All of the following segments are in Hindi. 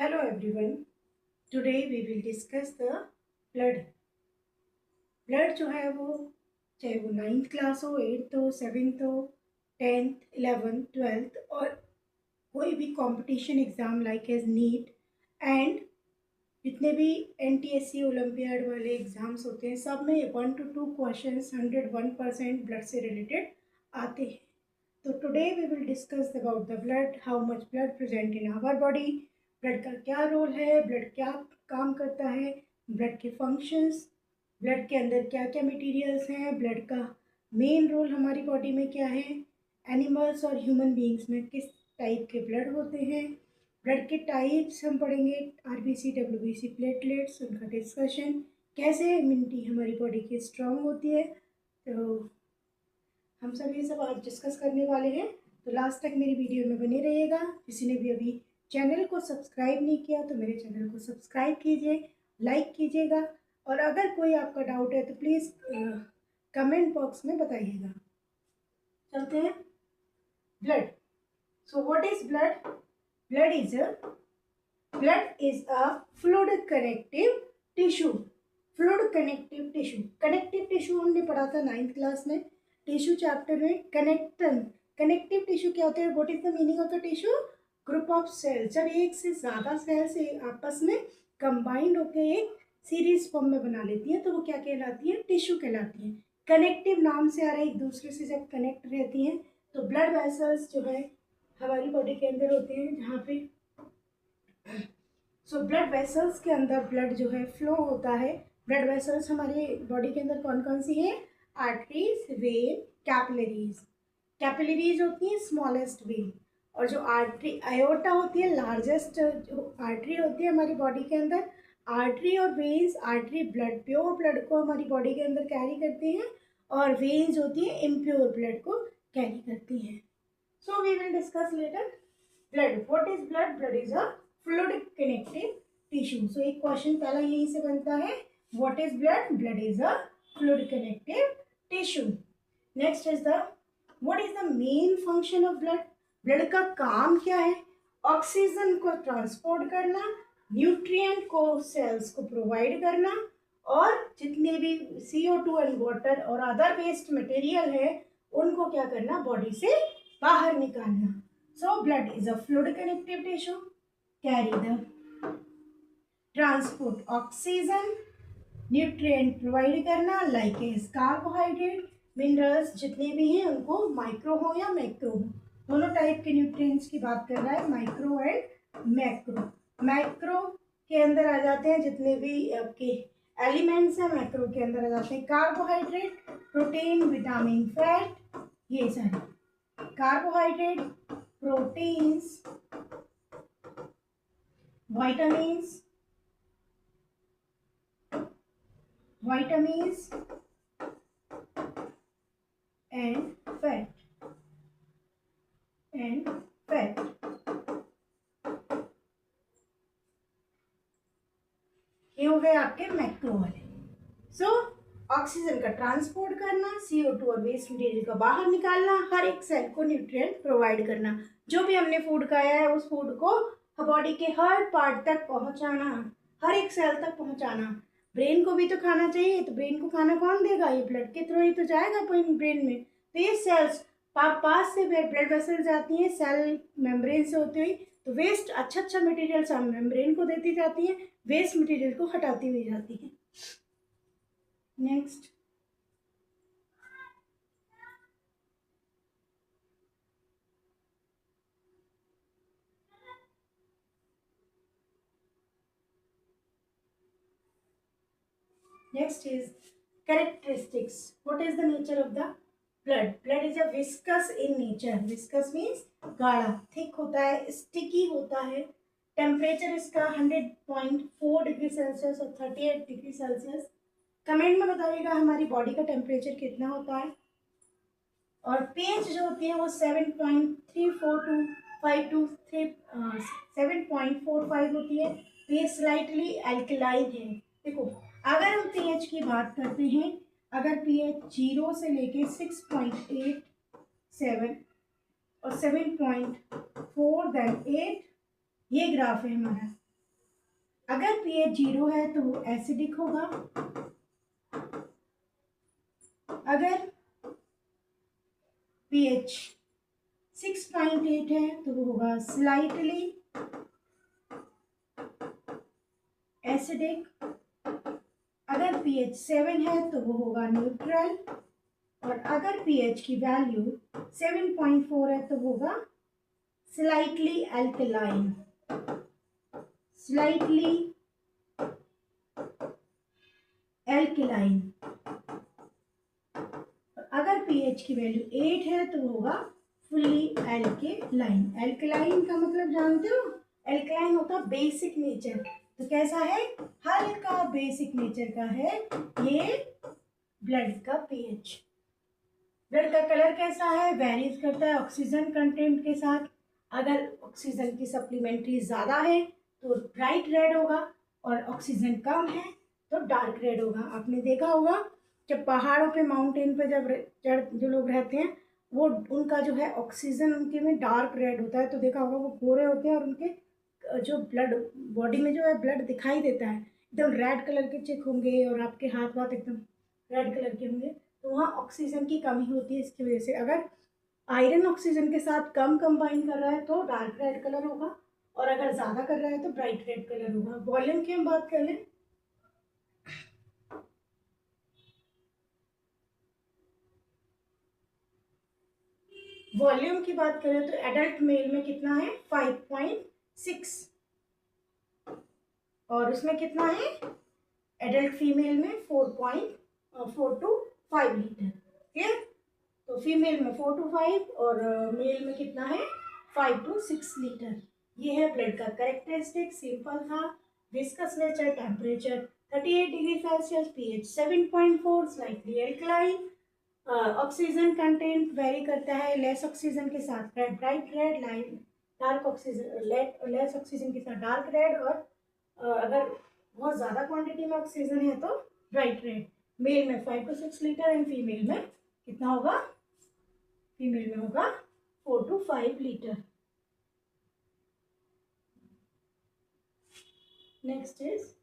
Hello everyone. Today we will discuss the blood. Blood जो है वो चाहे वो 9th क्लास हो, 8th हो, 7th हो, 10th, 11th, 12th और कोई भी competition exam like as NEET and जितने भी NTSC ओलंपियाड वाले एग्ज़ाम्स होते हैं सब में 1 to 2 क्वेश्चंस 101% ब्लड से रिलेटेड आते हैं. तो today we will discuss about the blood, how much blood present in our body, blood का क्या रोल है, ब्लड क्या काम करता है, ब्लड के फंक्शंस, ब्लड के अंदर क्या क्या मटेरियल्स हैं, ब्लड का मेन रोल हमारी बॉडी में क्या है, एनिमल्स और ह्यूमन बीइंग्स में किस टाइप के ब्लड होते हैं, ब्लड के टाइप्स हम पढ़ेंगे, RBC, WBC, प्लेटलेट्स, उनका डिस्कशन, कैसे इम्यूनिटी हमारी बॉडी की स्ट्रांग होती है. तो हम सब ये सब आज डिस्कस करने वाले हैं. तो लास्ट तक मेरी वीडियो में बने रहिएगा. किसी ने भी अभी चैनल को सब्सक्राइब नहीं किया तो मेरे चैनल को सब्सक्राइब कीजिए, लाइक कीजिएगा और अगर कोई आपका डाउट है तो प्लीज़ कमेंट बॉक्स में बताइएगा. चलते हैं. Blood. So what is blood? Blood is a fluid connective tissue. Fluid connective tissue. Connective tissue हमने पढ़ा था 9th क्लास में, टिश्यू चैप्टर में. कनेक्टिव टिश्यू क्या होता है? What is the meaning of the tissue? Group of cells. जब एक से ज़्यादा सेल्स आपस में कंबाइंड होकर एक सीरीज फॉर्म में बना लेती हैं तो वो क्या कहलाती है? टिश्यू कहलाती हैं. कनेक्टिव नाम से आ रहा है, एक दूसरे से जब कनेक्ट रहती हैं. तो ब्लड वेसल्स जो है हमारी बॉडी के अंदर होते हैं जहाँ पे ब्लड वेसल्स के अंदर ब्लड जो है फ्लो होता है. ब्लड वेसल्स हमारी बॉडी के अंदर कौन कौन सी हैं? Arteries, when, capillaries. कैपिलरीज होती हैं स्मॉलेस्ट वेन और जो आर्टरी आयोटा होती है लार्जेस्ट जो आर्टरी होती है हमारी बॉडी के अंदर. आर्टरी और veins, artery blood, pure blood को हमारी बॉडी के अंदर कैरी करती हैं और वेन्स होती है इम्प्योर ब्लड को कैरी करती हैं. So we will discuss later. Blood. What is blood? Blood is a fluid connective tissue. So एक क्वेश्चन पहला यहीं से बनता है. What is blood? Blood is a fluid connective tissue. Next is the what is the main function of blood? Blood का काम क्या है? ऑक्सीजन को ट्रांसपोर्ट करना, न्यूट्रिएंट को सेल्स को प्रोवाइड करना और जितने भी CO2 एंड वाटर और अदर वेस्ट मटेरियल है उनको क्या करना? बॉडी से बाहर निकालना. So blood is a fluid connective tissue, carry the transport oxygen, nutrient provide करना like as carbohydrate, minerals जितने भी हैं उनको माइक्रो हो या मैक्रो हो, दोनों टाइप के न्यूट्रिएंट्स की बात कर रहा है, माइक्रो एंड मैक्रो. मैक्रो के अंदर आ जाते हैं जितने भी आपके एलिमेंट्स हैं, मैक्रो के अंदर आ जाते हैं कार्बोहाइड्रेट, प्रोटीन, विटामिन, फैट, ये सारे. Carbohydrate, proteins, vitamins and fat. ये हो गए आपके मैक्रो वाले. सो ऑक्सीजन का ट्रांसपोर्ट करना, CO2 और वेस्ट मटेरियल का बाहर निकालना, हर एक सेल को न्यूट्रिएंट प्रोवाइड करना. जो भी हमने फूड खाया है उस फूड को बॉडी के हर पार्ट तक पहुंचाना, हर एक सेल तक पहुंचाना. ब्रेन को भी तो खाना चाहिए, तो ब्रेन को खाना कौन देगा? ये ब्लड के थ्रू ही तो जाएगा ब्रेन में. तो ये सेल्स पास से ब्लड वेसल जाती हैं सेल मेम्ब्रेन से होती हुई, तो वेस्ट अच्छा मटेरियल सब मेम्ब्रेन को देती जाती हैं, वेस्ट मटेरियल को हटाती हुई जाती हैं. Next. Next is characteristics. What is the nature of the blood? Blood is a viscous in nature. Viscous means गाढ़ा, thick होता है, sticky होता है. टेम्परेचर इसका 100.4 डिग्री सेल्सियस और 38 डिग्री सेल्सियस. कमेंट में बताइएगा हमारी बॉडी का टेम्परेचर कितना होता है. और pH जो होती है वो 7.34 टू 5 टू 7.45 होती है. तो ये स्लाइटली एल्कलाइन है. देखो अगर हम pH की बात करते हैं, अगर pH 0 से लेके 6.8, 7 और 7.4 देन 8, ये ग्राफ है हमारा. अगर pH 0 है तो वो एसिडिक होगा, अगर pH 6.8 है तो वो होगा स्लाइटली एसिडिक, अगर pH 7 है तो वो होगा न्यूट्रल, और अगर pH की वैल्यू 7.4 है तो होगा स्लाइटली अल्कलाइन, स्लाइटली एल्कलाइन। अगर pH की वैल्यू 8 है तो होगा फुल्ली एल्कलाइन। एल्कलाइन का मतलब जानते हो? एल्कलाइन होता है बेसिक नेचर, तो कैसा है? हल्का बेसिक नेचर का है ये ब्लड का pH। ब्लड का कलर कैसा है? वेरीज करता है ऑक्सीजन कंटेंट के साथ। अगर ऑक्सीजन की सप्लीमेंट्री ज़्यादा है तो ब्राइट रेड होगा, और ऑक्सीजन कम है तो डार्क रेड होगा। आपने देखा होगा जब पहाड़ों पे माउंटेन पे जब जो लोग रहते हैं वो उनका जो है ऑक्सीजन उनके में डार्क रेड होता है, तो देखा होगा वो गोरे होते हैं और उनके जो ब्लड बॉडी में जो है ब्लड दिखाई देता है एकदम रेड कलर के चिक होंगे, और आपके हाथ वाथ एकदम रेड कलर के होंगे, तो वहाँ ऑक्सीजन की कमी होती है। इसकी वजह से अगर आयरन ऑक्सीजन के साथ कम कंबाइन कर रहा है तो डार्क रेड कलर होगा, और अगर ज़्यादा कर रहा है तो ब्राइट रेड कलर होगा। वॉल्यूम की हम बात कर लें, वॉल्यूम की बात करें तो एडल्ट मेल में कितना है? 5.6, और उसमें कितना है एडल्ट फीमेल में? 4.4 to 5 लीटर। क्लियर? तो फीमेल में 4 to 5 और मेल में कितना है? 5 to 6 लीटर। ये है ब्लड का कैरेक्टरिस्टिक। सिंपल था। Viscous nature, temperature 38 degree Celsius, pH 7.4, slightly alkaline, oxygen content very करता है, लेस ऑक्सीजन के साथ bright red, light dark oxygen, less oxygen के साथ डार्क रेड, और अगर बहुत ज़्यादा क्वांटिटी में ऑक्सीजन है तो ब्राइट रेड। मेल में 5 to 6 लीटर एंड फीमेल में कितना होगा? फीमेल में होगा 4 to 5 litre. Next is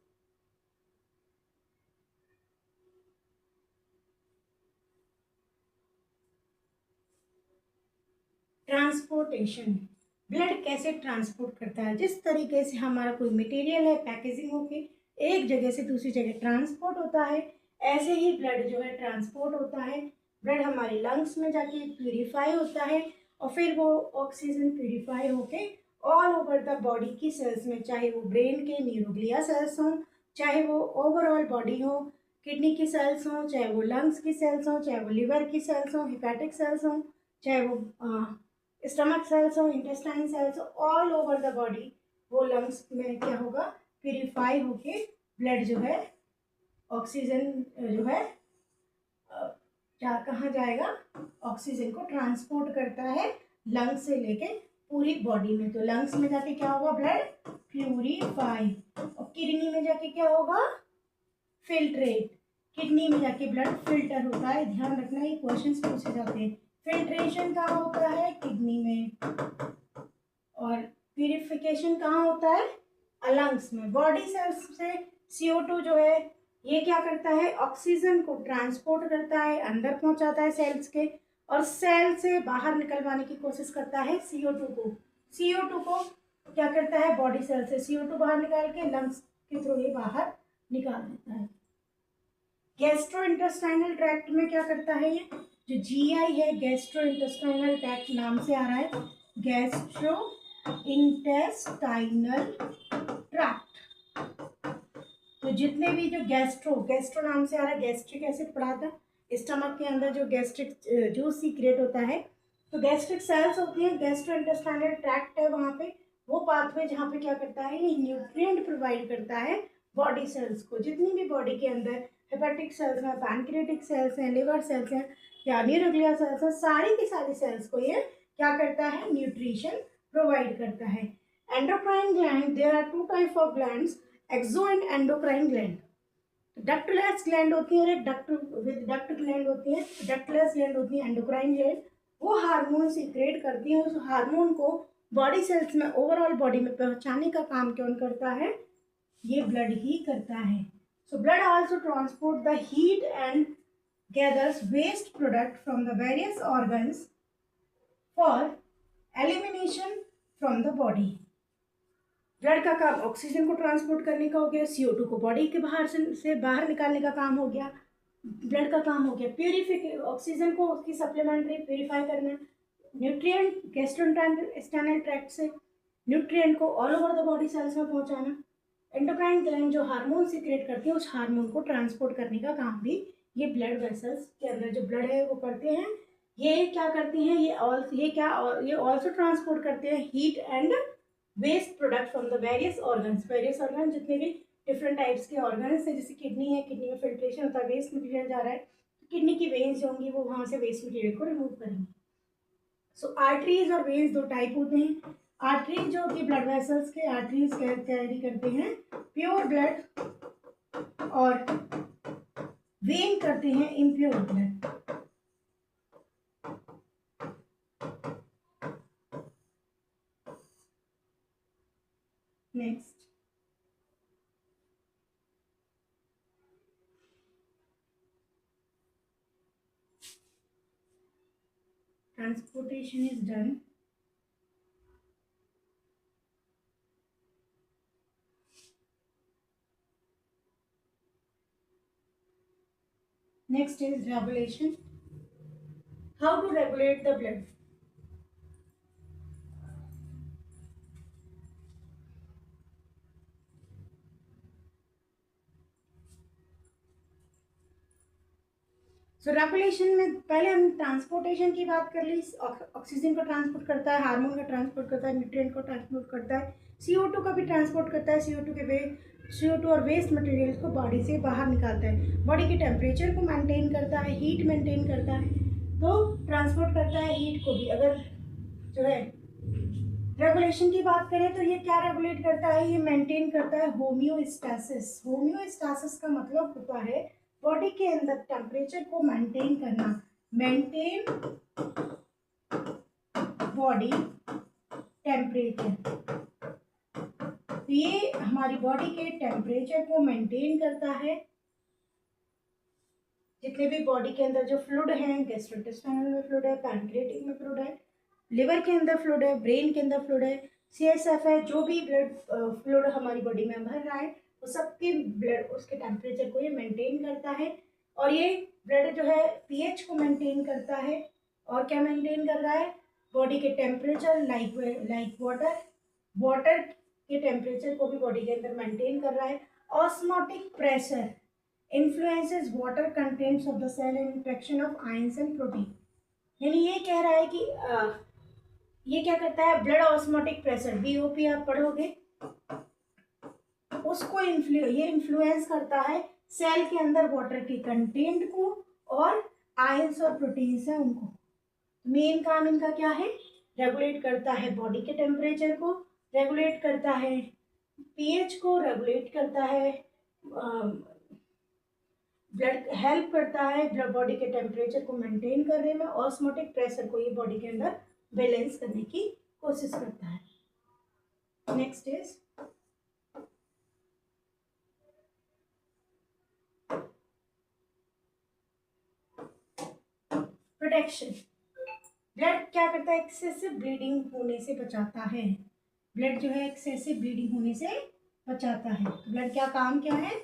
transportation. Blood कैसे ट्रांसपोर्ट करता है? जिस तरीके से हमारा कोई मटेरियल है पैकेजिंग होके एक जगह से दूसरी जगह ट्रांसपोर्ट होता है, ऐसे ही ब्लड जो है ट्रांसपोर्ट होता है। ब्लड हमारे लंग्स में जाके प्यूरिफाई होता है, और फिर वो ऑक्सीजन प्यूरिफाई होके ऑल ओवर द बॉडी की सेल्स में, चाहे वो ब्रेन के न्यूरोग्लिया सेल्स हों, चाहे वो ओवरऑल बॉडी हो, किडनी की सेल्स हों, चाहे वो लंग्स की सेल्स हों, चाहे वो लिवर की सेल्स हों, हिपैटिक सेल्स हों, चाहे वो स्टमक सेल्स हो, इंटेस्टाइन सेल्स हो, ऑल ओवर द बॉडी वो लंग्स में क्या होगा? प्यूरिफाई होके ब्लड जो है ऑक्सीजन जो है कहाँ जाएगा? ऑक्सीजन को ट्रांसपोर्ट करता है लंग्स से लेके पूरी बॉडी में। तो लंग्स में जाके क्या होगा? Blood purify. और किडनी में जाके क्या होगा? फिल्ट्रेट। किडनी में जाके ब्लड फिल्टर होता है। ध्यान रखना, ये क्वेश्चंस पूछे जाते हैं। फिल्ट्रेशन कहाँ होता है? किडनी में। और प्यूरिफिकेशन कहाँ होता है? लंग्स में। बॉडी सेल्स से CO2 जो है ये क्या करता है? ऑक्सीजन को ट्रांसपोर्ट करता है, अंदर पहुंचाता है सेल्स के, और सेल से बाहर निकलवाने की कोशिश करता है CO2 को। CO2 को क्या करता है? बॉडी सेल से CO2 बाहर निकाल के लंग्स के थ्रू ये बाहर निकाल देता है। गैस्ट्रो इंटेस्टाइनल ट्रैक्ट में क्या करता है? ये जो GI है, गैस्ट्रो इंटेस्टाइनल ट्रैक्ट नाम से आ रहा है, गैस्ट्रो इंटेस्टाइनल ट्रैक्ट। तो जितने भी जो गैस्ट्रो नाम से आ रहा है, गैस्ट्रिक एसिड पढ़ा था, स्टमक के अंदर जो गैस्ट्रिक जूस सीक्रेट होता है, तो गैस्ट्रिक सेल्स होती हैं, गैस्ट्रो इंटेस्टाइनल ट्रैक्ट है वहाँ पे, वो पाथवे जहाँ पे क्या करता है? ये न्यूट्रिएंट प्रोवाइड करता है बॉडी सेल्स को। जितनी भी बॉडी के अंदर हेपेटिक सेल्स हैं, पैनक्रियाटिक सेल्स हैं, लिवर सेल्स हैं, या न्यूरोग्लिया सेल्स हैं, सारी की सारी सेल्स को ये क्या करता है? न्यूट्रिशन प्रोवाइड करता है। Endocrine gland, there are 2 type of glands, exo and endocrine gland. Ductless gland होती है और एक डक्ट ग्लैंड होती है। डक्टलेस ग्लैंड होती है एंडोक्राइन ग्लैंड, वो हार्मोन सीक्रेट करती है। उस हार्मोन को बॉडी सेल्स में ओवरऑल बॉडी में पहुंचाने का काम कौन करता है? ये ब्लड ही करता है। So blood also transport the heat and gathers waste product from the various organs for elimination from the body। Blood का काम ऑक्सीजन को ट्रांसपोर्ट करने का हो गया, CO2 को बॉडी के बाहर से बाहर निकालने का काम हो गया। ब्लड का काम हो गया प्यूरिफिक ऑक्सीजन को उसकी सप्लीमेंट्री प्यूरिफाई करना, न्यूट्रिएंट गैस्ट्रोइंटेस्टाइनल ट्रैक्ट से न्यूट्रिएंट को all over the body cells में पहुंचाना। एंडोक्राइन ग्लैंड जो हार्मोन सीक्रेट करती है उस हार्मोन को ट्रांसपोर्ट करने का काम भी ये ब्लड वेसल्स के अंदर जो ब्लड है वो करते हैं। ये क्या करती हैं, ये ऑल्सो ट्रांसपोर्ट करते हैं heat and waste product from the various organ जितने भी डिफरेंट टाइप्स के ऑर्गन्स है, जैसे किडनी है, किडनी में फिल्ट्रेशन होता है, वेस्ट मटेरियल जा रहा है, किडनी की वेन्स जो होंगी वो वहाँ से वेस्ट मटेरियल को रिमूव करेंगे। सो आर्टरीज और वेन्स दो टाइप होते हैं। आर्टरीज जो कि ब्लड वेसल्स के आर्टरीज कैरी करते हैं प्योर ब्लड और वेन करते हैं impure blood. Next, transportation is done next is regulation। how to regulate the blood? So regulation में पहले हम ट्रांसपोर्टेशन की बात कर ली। ऑक्सीजन को ट्रांसपोर्ट करता है, हार्मोन का ट्रांसपोर्ट करता है, न्यूट्रिएंट को ट्रांसपोर्ट करता है, CO2 का भी ट्रांसपोर्ट करता है। CO2 और वेस्ट मटेरियल को बॉडी से बाहर निकालता है, बॉडी के टेम्परेचर को मेंटेन करता है, हीट मेंटेन करता है, तो ट्रांसपोर्ट करता है हीट को भी। अगर जो है रेगुलेशन की बात करें तो ये क्या रेगुलेट करता है, ये मेंटेन करता है होम्योस्टैसिस। होम्योस्टैसिस का मतलब होता है बॉडी के अंदर टेम्परेचर को मेंटेन करना, मेंटेन बॉडी टेम्परेचर। तो ये हमारी बॉडी के टेम्परेचर को मेंटेन करता है। जितने भी बॉडी के अंदर जो फ्लूइड है, गैस्ट्रोइंटेस्टाइनल में फ्लूइड है, पैनक्रियाटिक में फ्लूइड है, लिवर के अंदर फ्लूइड है, ब्रेन के अंदर फ्लूइड है, CSF है, जो भी ब्लड फ्लूइड हमारी बॉडी में भर रहा है वो सबके ब्लड उसके टेम्परेचर को ये मेंटेन करता है। और ये ब्लड जो है pH को मेंटेन करता है। और क्या मेंटेन कर रहा है, बॉडी के टेम्परेचर लाइक वाटर के टेम्परेचर को भी बॉडी के अंदर मेंटेन कर रहा है। Osmotic pressure influences water contents of the cell and interaction of ions and protein. यानी ये कह रहा है कि ये क्या करता है, ब्लड ऑस्मोटिक प्रेशर BOP आप पढ़ोगे, उसको ये इन्फ्लुएंस करता है सेल के अंदर वाटर के कंटेंट को और आयंस और प्रोटीन्स है उनको। मेन काम इनका क्या है, रेगुलेट करता है बॉडी के टेम्परेचर को, रेगुलेट करता है pH को, रेगुलेट करता है ब्लड, हेल्प करता है ब्लड बॉडी के टेम्परेचर को मेंटेन करने में, ऑस्मोटिक प्रेशर को ये बॉडी के अंदर बैलेंस करने की कोशिश करता है। Next is protection. ब्लड क्या करता है, एक्सेसिव ब्लीडिंग होने से बचाता है। ब्लड जो है एक्सेसिव ब्लीडिंग होने से बचाता है। ब्लड क्या काम क्या है,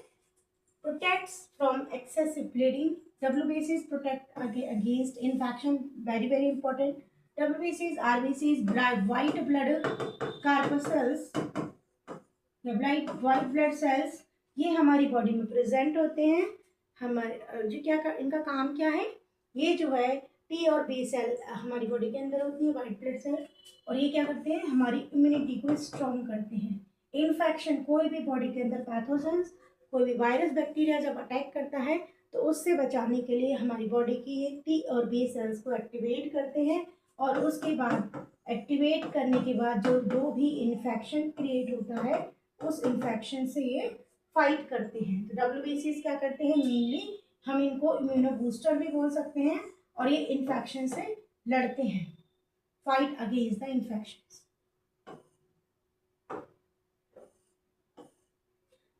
protects from excessive bleeding। WBCs protect against infection, very important। WBCs, RBCs, white blood corpuscles या white blood cells, ये हमारी बॉडी में प्रेजेंट होते हैं। हमारे जो इनका काम क्या है, ये जो है T और B सेल हमारी बॉडी के अंदर होती है, वाइट ब्लड सेल, और ये क्या करते हैं, हमारी इम्यूनिटी को स्ट्रॉन्ग करते हैं। इन्फेक्शन, कोई भी बॉडी के अंदर पैथोजेंस, कोई भी वायरस बैक्टीरिया जब अटैक करता है तो उससे बचाने के लिए हमारी बॉडी की ये T और B सेल्स को एक्टिवेट करते हैं, और उसके बाद एक्टिवेट करने के बाद जो भी इन्फेक्शन क्रिएट होता है उस इन्फेक्शन से ये फाइट करते हैं। तो WBCs क्या करते हैं, मेनली हम इनको इम्यूनो बूस्टर भी बोल सकते हैं, और ये इन्फेक्शन से लड़ते हैं, fight against the infection.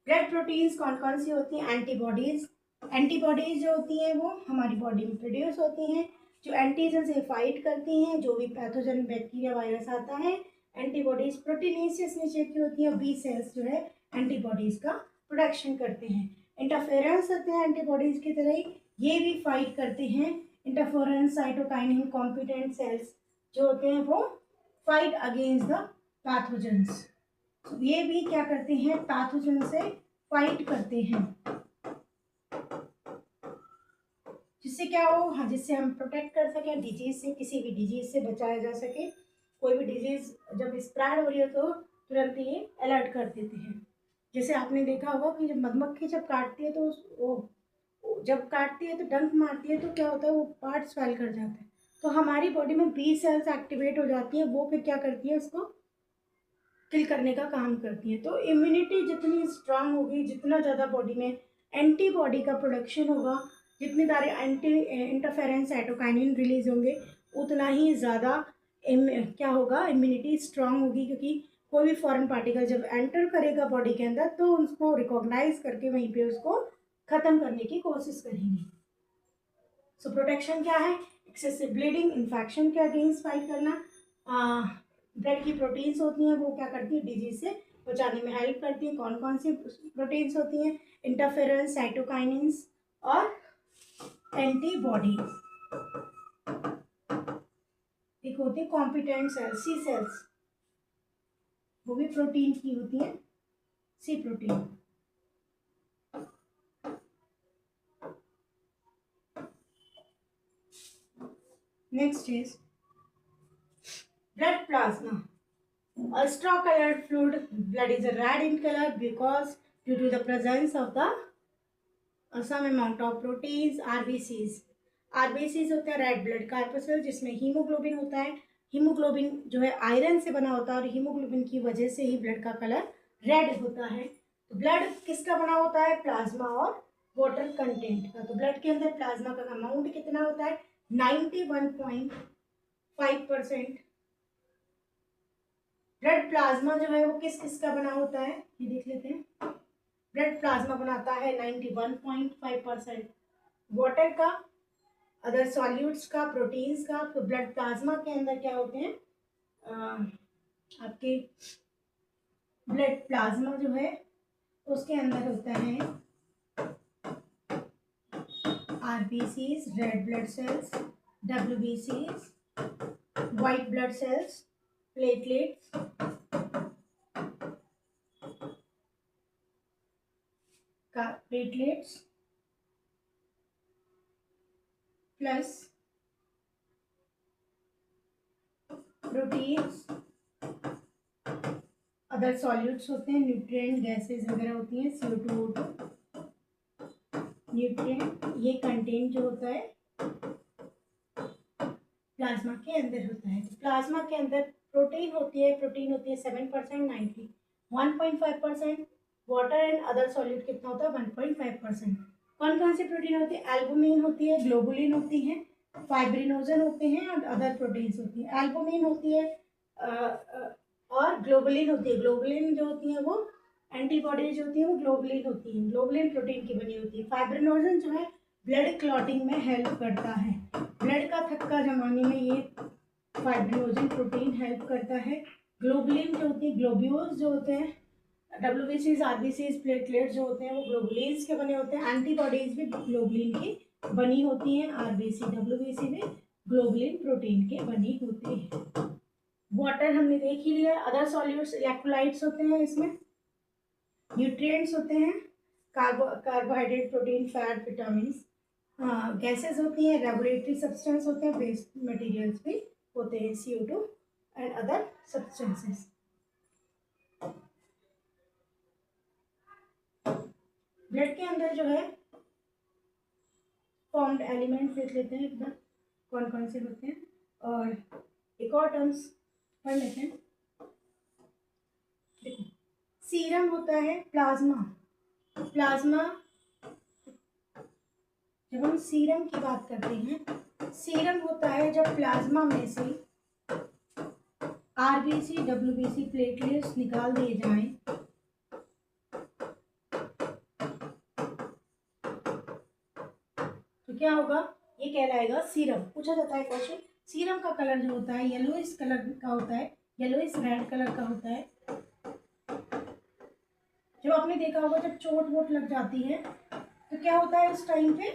Blood proteins कौन कौन सी होती हैं? एंटीबॉडीज। एंटीबॉडीज जो होती हैं वो हमारी बॉडी में प्रोड्यूस होती हैं, जो एंटीजन से फाइट करती हैं, जो भी पैथोजन बैक्टीरिया वायरस आता है। एंटीबॉडीज प्रोटीनेसियस नेचर की होती है, बी सेल्स जो है एंटीबॉडीज का प्रोडक्शन करते हैं। इंटरफेरेंस होते हैं एंटीबॉडीज की तरह ही, ये भी फाइट करते हैं। इंटरफेरेंस साइटोकाइनिन कॉम्पिटेंट सेल्स जो होते हैं वो फाइट अगेंस्ट द पैथोजेंस। ये भी क्या करते हैं? पैथोजन से फाइट करते हैं, जिससे क्या हो, हाँ, जिससे हम प्रोटेक्ट कर सकें डिजीज से, किसी भी डिजीज से बचाया जा सके। कोई भी डिजीज जब स्प्रेड हो रही है तो तुरंत ये अलर्ट कर देते हैं। जैसे आपने देखा होगा कि जब मधुमक्खी जब काटती है तो वो जब काटती है तो डंक मारती है तो क्या होता है, वो पार्ट स्वेल कर जाता है। तो हमारी बॉडी में बी सेल्स एक्टिवेट हो जाती है, वो फिर क्या करती है, उसको किल करने का काम करती है। तो इम्यूनिटी जितनी स्ट्रांग होगी, जितना ज़्यादा बॉडी में एंटीबॉडी का प्रोडक्शन होगा, जितने सारे एंटी इंटरफेरेंस साइटोकाइनिन रिलीज होंगे, उतना ही ज़्यादा क्या होगा, इम्यूनिटी स्ट्रांग होगी। क्योंकि कोई भी फॉरेन पार्टिकल जब एंटर करेगा बॉडी के अंदर तो उसको रिकॉग्नाइज करके वहीं पे उसको ख़त्म करने की कोशिश करेंगे। सो प्रोटेक्शन क्या है? एक्सेसिव ब्लीडिंग, इन्फेक्शन के अगेंस्ट फाइट करना। ब्लड की प्रोटीन्स होती हैं वो क्या करती है, डिजीज से बचाने में हेल्प करती हैं। कौन कौन सी प्रोटीन्स होती हैं? इंटरफेरेंस साइटोकाइनिन्स और एंटीबॉडीज। एक होती है कॉम्पिटेंट सेल्स, सी सेल्स, वो भी प्रोटीन की होती हैं, C protein. Next is blood plasma. A straw colored fluid, blood is red in color because due to the presence of the some amount of proteins, RBCs. RBCs होते हैं रेड ब्लड कार्पसल, जिसमें हीमोग्लोबिन होता है। हीमोग्लोबिन जो है आयरन से बना होता है और हीमोग्लोबिन की वजह से ही ब्लड का कलर रेड होता है। तो ब्लड किसका बना होता है? प्लाज्मा और वाटर कंटेंट का। तो ब्लड के अंदर प्लाज्मा का अमाउंट कितना होता है? 91.5%। ब्लड प्लाज्मा जो है वो किस किस का बना होता है, ये देख लेते हैं। ब्लड प्लाज्मा बनाता है 91.5% वाटर का, अदर सॉल्यूट्स का, प्रोटीन्स का। तो ब्लड प्लाज्मा के अंदर क्या होते हैं, आपके ब्लड प्लाज्मा जो है उसके अंदर होता है आरबीसीज, रेड ब्लड सेल्स, डब्ल्यूबीसीज, white blood cells, platelets, platelets plus proteins, other solutes होते हैं, न्यूट्रिएंट गैसेस वगैरह होती हैं, CO2, O2, न्यूट्रिएंट। ये कंटेंट जो होता है प्लाज्मा के अंदर होता है। तो प्लाज्मा के अंदर प्रोटीन होती है 7%, 1.5%, वाटर एंड अदर सॉल्यूट कितना होता है? 1.5%। कौन कौन सी प्रोटीन होती है? एल्बुमिन होती है, ग्लोबुलिन होती है, फाइब्रिनोजन होते हैं और अदर प्रोटीन्स होती हैं। एल्बुमिन होती है और ग्लोबुलिन होती है। ग्लोबुलिन जो होती है वो एंटीबॉडीज होती है, वो ग्लोबुलिन होती है, ग्लोबुलिन प्रोटीन की बनी होती है। फाइब्रिनोजन जो है ब्लड क्लॉटिंग में हेल्प करता है, ब्लड का थक्का जमाने में ये फाइब्रिनोजन प्रोटीन हेल्प करता है। ग्लोबुलिन जो होती है, ग्लोब्यूल्स जो होते हैं, डब्ल्यूबीसीज, आरबीसीज, प्लेटलेट्स जो होते हैं वो ग्लोबुलिन्स के बने होते हैं। एंटीबॉडीज भी ग्लोबुलिन की बनी होती हैं, आरबीसी, डब्ल्यूबीसी भी ग्लोबुलिन प्रोटीन के बनी होती है। वाटर हमने देख ही लिया। अदर सॉल्यूट्स इलेक्ट्रोलाइट्स होते हैं, इसमें न्यूट्रिएंट्स होते हैं, carbohydrate, protein, fat, vitamins. Gases होती हैं, रेगुलेटरी सब्सटेंस होते हैं, वेस्ट मटेरियल्स भी होते हैं, CO2 and other substances. Blood के अंदर जो है फॉर्म्ड एलिमेंट्स देख लेते हैं एक बार कौन कौन से होते हैं, और एक और टर्म्स पढ़ लेते हैं। देखो, सीरम होता है प्लाज्मा। प्लाज्मा, जब हम सीरम की बात करते हैं, सीरम होता है जब प्लाज्मा में से आरबीसी, डब्ल्यूबीसी, प्लेटलेट्स निकाल दिए जाएं क्या होगा, ये कहलाएगा सीरम। पूछा जाता है क्वेश्चन, सीरम का कलर जो होता है येलोइश कलर का होता है, येलोइश रेड कलर का होता है। जब आपने देखा होगा जब चोट वोट लग जाती है तो क्या होता है उस टाइम पे,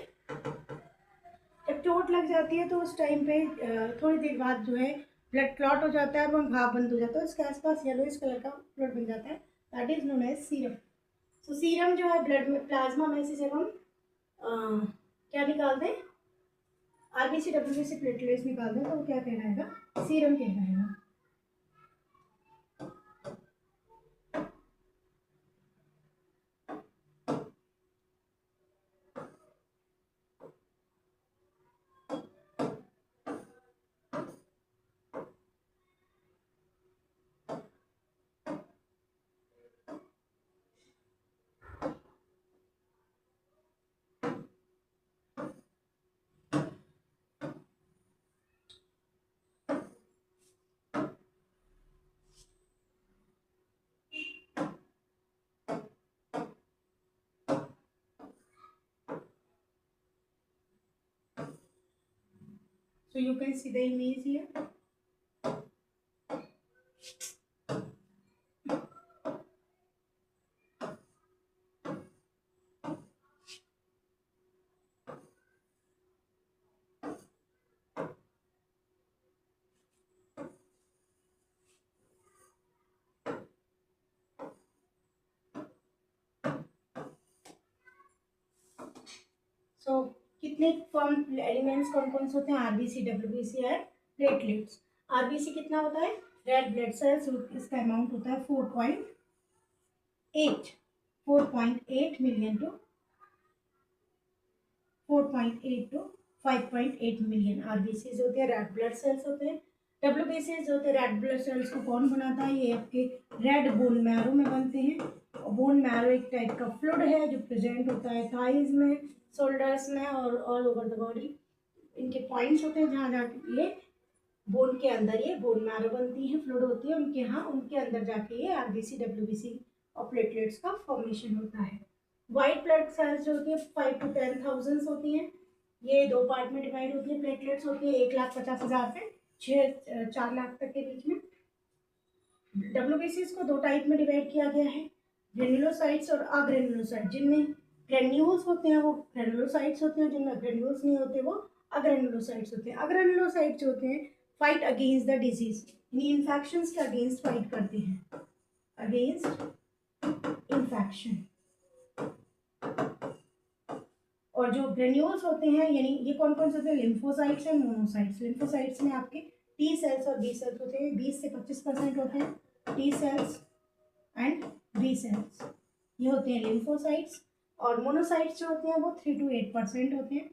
जब चोट लग जाती है तो उस टाइम पे थोड़ी देर बाद जो है ब्लड क्लॉट हो जाता है और घाव बंद हो जाता है, उसके आसपास येलोइश कलर का ब्लड बन जाता है, that is known as serum. तो सीरम जो है ब्लड में, प्लाज्मा में से जब हम क्या निकालते हैं, आरबीसी डब्ल्यूबीसी प्लेटलेट्स निकालते हैं तो वो क्या कहलाएगा, सीरम कहलाएगा। So you can see the image here. सो कितने फॉर्म एलिमेंट्स कौन कौन से होते हैं, आरबीसी डब्ल्यूबीसी है प्लेटलेट्स। आरबीसी कितना होता है, रेड ब्लड सेल्स, इसका अमाउंट होता है 4.8 मिलियन टू 5.8 मिलियन आरबीसी होते हैं, रेड ब्लड सेल्स होते हैं। डब्ल्यूबीसी होते हैं, रेड ब्लड सेल्स को कौन बनाता है, ये आपके रेड बोन मैरो में बनते हैं। और बोन मैरो एक टाइप का फ्लूइड है जो प्रेजेंट होता है थाइज में, शोल्डर्स में और ऑल ओवर द बॉडी। इनके पॉइंट्स होते हैं जहाँ जाके ये बोन के अंदर ये बोन मैरो बनती है, फ्लूइड होती है उनके यहाँ, उनके अंदर जाके ये आरबीसी डब्ल्यूबीसी और प्लेटलेट्स का फॉर्मेशन होता है। वाइट ब्लड सेल्स जो होती है 5 to 10,000 होती हैं, ये दो पार्ट में डिवाइड होती है। प्लेटलेट्स होती है 1,50,000 से 4 लाख तक के बीच में। डब्ल्यूबीसी को दो टाइप में डिवाइड किया गया है, ग्रेन्युलोसाइट्स और अग्रेन्युलोसाइट। जिनमें ग्रेन्यूल्स होते हैं वो ग्रेन्युलोसाइट्स होते हैं, जिनमें ग्रेन्यूल्स नहीं होते वो अग्रेन्युलोसाइट्स होते हैं। अग्रेन्युलोसाइट्स होते हैं fight against the disease, infections के अगेंस्ट फाइट करते हैं, अगेंस्ट इन्फेक्शन। और जो ग्रेन्यूल्स होते हैं यानी ये कौन कौन से होते हैं, लिम्फोसाइट्स एंड मोनोसाइट्स। लिम्फोसाइट्स में आपके टी सेल्स और बी सेल्स होते हैं, 20 से 25% होते हैं T cells and B cells, ये होते हैं लिम्फोसाइट्स। और मोनोसाइट्स जो होते हैं वो 3 to 8% होते हैं।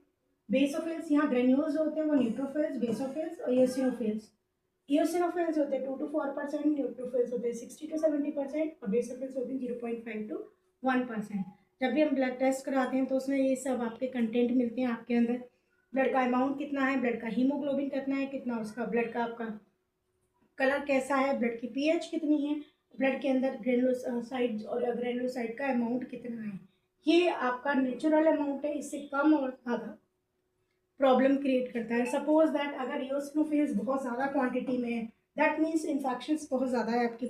बेसोफिल्स, यहाँ ग्रेन्यूल्स होते हैं वो न्यूट्रोफिल्स, बेसोफिल्स और इयोसिनोफिल्स। इयोसिनोफिल्स होते हैं 2 to 4%, न्यूट्रोफिल्स होते हैं 60 to 70% और बेसोफिल्स होते हैं 0.5 to 1%। जब भी हम ब्लड टेस्ट कराते हैं तो उसमें ये सब आपके कंटेंट मिलते हैं आपके अंदर, ब्लड का अमाउंट कितना है, ब्लड का हीमोग्लोबिन कितना है, कितना उसका ब्लड का आपका कलर कैसा है, ब्लड की पीएच कितनी है, ब्लड के अंदर ग्रेनुलोसाइट्स और ग्रेनुलोसाइट का अमाउंट कितना है। ये आपका नेचुरल अमाउंट है, इससे कम और ज़्यादा प्रॉब्लम क्रिएट करता है। सपोज दैट अगर इयोसिनोफिल्स बहुत ज़्यादा क्वांटिटी में है, दैट मीन्स इन्फेक्शंस बहुत ज़्यादा है आपकी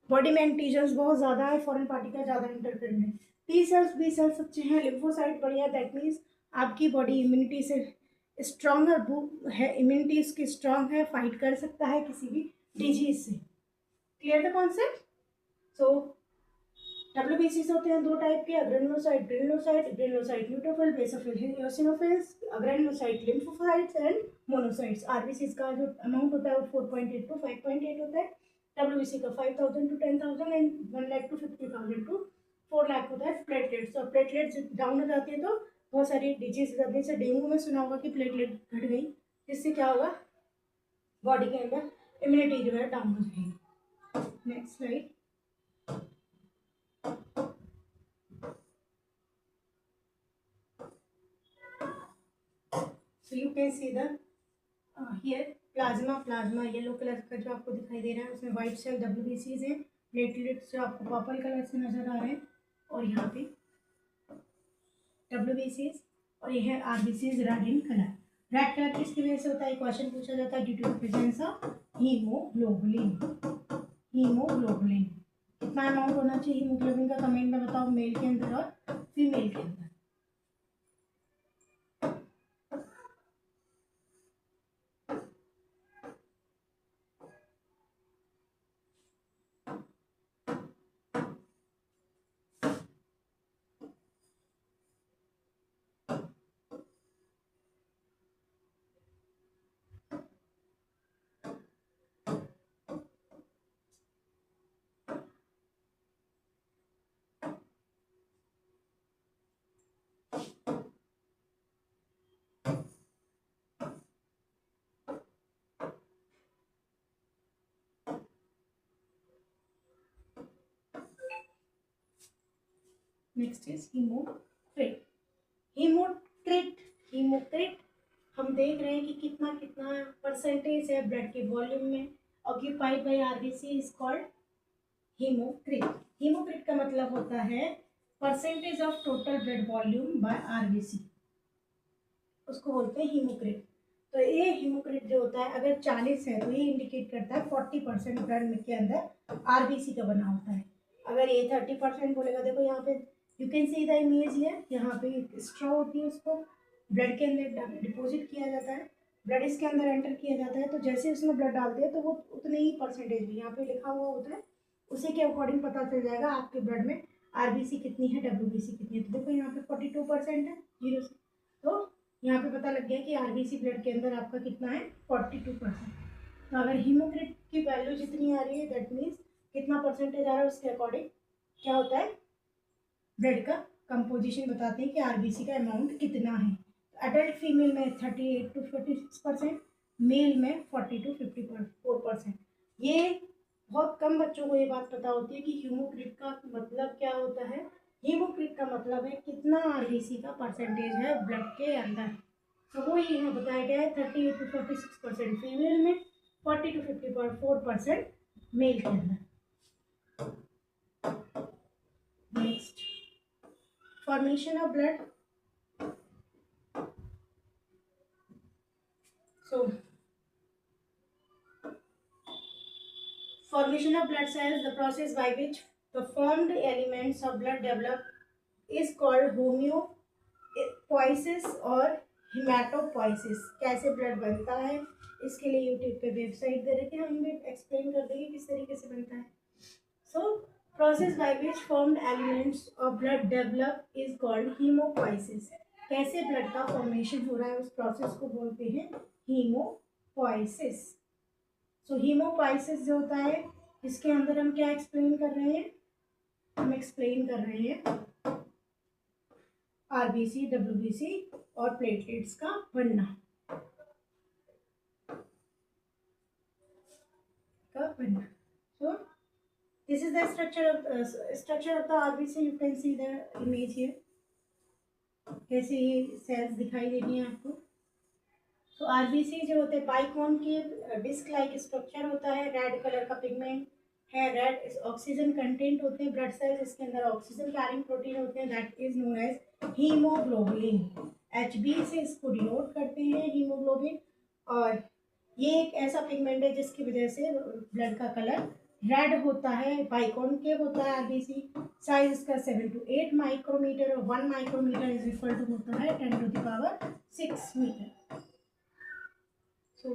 बॉडी में एंटीजन्स बहुत ज़्यादा है, फॉरेन पार्टिकल ज़्यादा इंटर कर रहे हैं। टी सेल्स बी सेल्स अच्छे हैं, लिम्फोसाइट बढ़िया, दैट मीन्स आपकी बॉडी इम्यूनिटी से स्ट्रॉन्गर है, इम्यूनिटी इसकी स्ट्रॉन्ग है, फाइट कर सकता है किसी भी डिजीज से। Clear the concept. सो डब्ल्यूबीसीज होते हैं दो टाइप के, granulocyte neutrophil, basophil eosinophils, granulocyte lymphocytes and monocytes. RBCs का जो अमाउंट होता है वो 4.8 to 5.8 होता है, डब्ल्यूबीसी का 5,000 to 10,000 and 1 lakh to 50,000 to 4 lakh होता है प्लेटलेट्स। और प्लेटलेट्स डाउन हो जाती है तो बहुत सारी डिजीज हो जाती है। जैसे डेंगू में सुना होगा कि प्लेटलेट घट गई, जिससे क्या होगा, बॉडी के अंदर इम्यूनिटी जो है डाउन हो जाएगी। Next slide. So you can see the here plasma yellow colour का जो आपको दिखाई दे रहा है, उसमें व्हाइट सेल डब्ल्यूबीसीज हैं, प्लेटलेट्स जो आपको पर्पल कलर से नजर आ रहे हैं, और यहाँ पे डब्ल्यूबीसीज और ये है RBCs red in colour. Red colour किसकी वजह से होता है, क्वेश्चन पूछा जाता है due to the presence of haemoglobulin. Haemoglobulin कितना अमाउंट होना चाहिए हीमोग्लोबिन का, कमेंट में बताओ, मेल के अंदर और फीमेल के अंदर। Next is हीमोक्रिट। हीमोक्रिट हीमोक्रिट हम देख रहे हैं कि कितना कितना परसेंटेज है ब्लड के वॉल्यूम में occupied by RBC is called haematocrit. Haematocrit का मतलब होता है percentage of total blood volume by RBC, उसको बोलते हैं हीमोक्रिट। तो ये हीमोक्रिट जो होता है अगर 40 है तो ये इंडिकेट करता है 40% ब्लड के अंदर आरबीसी का बना होता है। अगर ये 30% बोलेगा, देखो यहाँ पे you can see the image है, यहाँ पे स्ट्रॉ होती है, उसको ब्लड के अंदर डिपॉजिट किया जाता है, ब्लड इसके अंदर एंटर किया जाता है, तो जैसे उसमें ब्लड डालते हैं तो वो उतने ही परसेंटेज भी यहाँ पे लिखा हुआ होता है, उसी के अकॉर्डिंग पता चल जाएगा आपके ब्लड में आरबीसी कितनी है, डब्ल्यूबीसी कितनी है। तो देखो यहाँ पे 42% है, जीरो से, तो यहाँ पे पता लग गया कि आरबीसी ब्लड के अंदर आपका कितना है, 42%। तो अगर हीमोक्रिट की वैल्यू जितनी आ रही है दैट मीन्स कितना परसेंटेज आ रहा है, उसके अकॉर्डिंग क्या होता है, ब्लड का कंपोजिशन बताते हैं कि आरबीसी का अमाउंट कितना है। अडल्ट फीमेल में 38 to 46%, मेल में 40 to 54%। ये बहुत कम बच्चों को ये बात पता होती है कि हीमोक्रिट का मतलब क्या होता है। हीमोक्रिट का मतलब है कितना आरबीसी का परसेंटेज है ब्लड के अंदर। तो वो यहाँ बताया गया है 38 to 46% फीमेल में, 40 to 54% मेल के अंदर। Next, formation of blood. So formation of blood cells, the process by which the formed elements of blood develop is called homeopoiesis और हेमाटोपोइसिस। कैसे ब्लड बनता है इसके लिए यूट्यूब पे वेबसाइट दे रखे हैं, हम भी एक्सप्लेन कर देंगे किस तरीके से बनता है। So process by which formed elements of blood develop is called haemopoiesis. कैसे ब्लड का फॉर्मेशन हो रहा है उस प्रोसेस को बोलते हैं हीमोपोइसिस। सो हीमोपोइसिस जो होता है इसके अंदर हम क्या एक्सप्लेन कर रहे हैं, हम एक्सप्लेन कर रहे हैं आरबीसी, डब्ल्यूबीसी और प्लेटलेट्स का बनना So this is the structure of the RBC. You can see the image here. कैसे ये सेल्स दिखाई देनी है आपको। तो आरबीसी जो होते हैं बाइकॉन के डिस्क लाइक स्ट्रक्चर होता है, रेड कलर का पिगमेंट है, रेड ऑक्सीजन कंटेंट होते हैं ब्लड सेल्स, इसके अंदर ऑक्सीजन कैरिंग प्रोटीन होते हैं, that is known as haemoglobin. HB से इसको डिनोट करते हैं हीमोग्लोबिन। और ये एक ऐसा पिगमेंट है जिसकी वजह से ब्लड का कलर रेड होता है, बाइकॉनकेव होता है आरबीसी। साइज इसका 7 to 8 माइक्रोमीटर और 1 माइक्रोमीटर इज इक्वल टू होता है 10 to the power 6 metre. So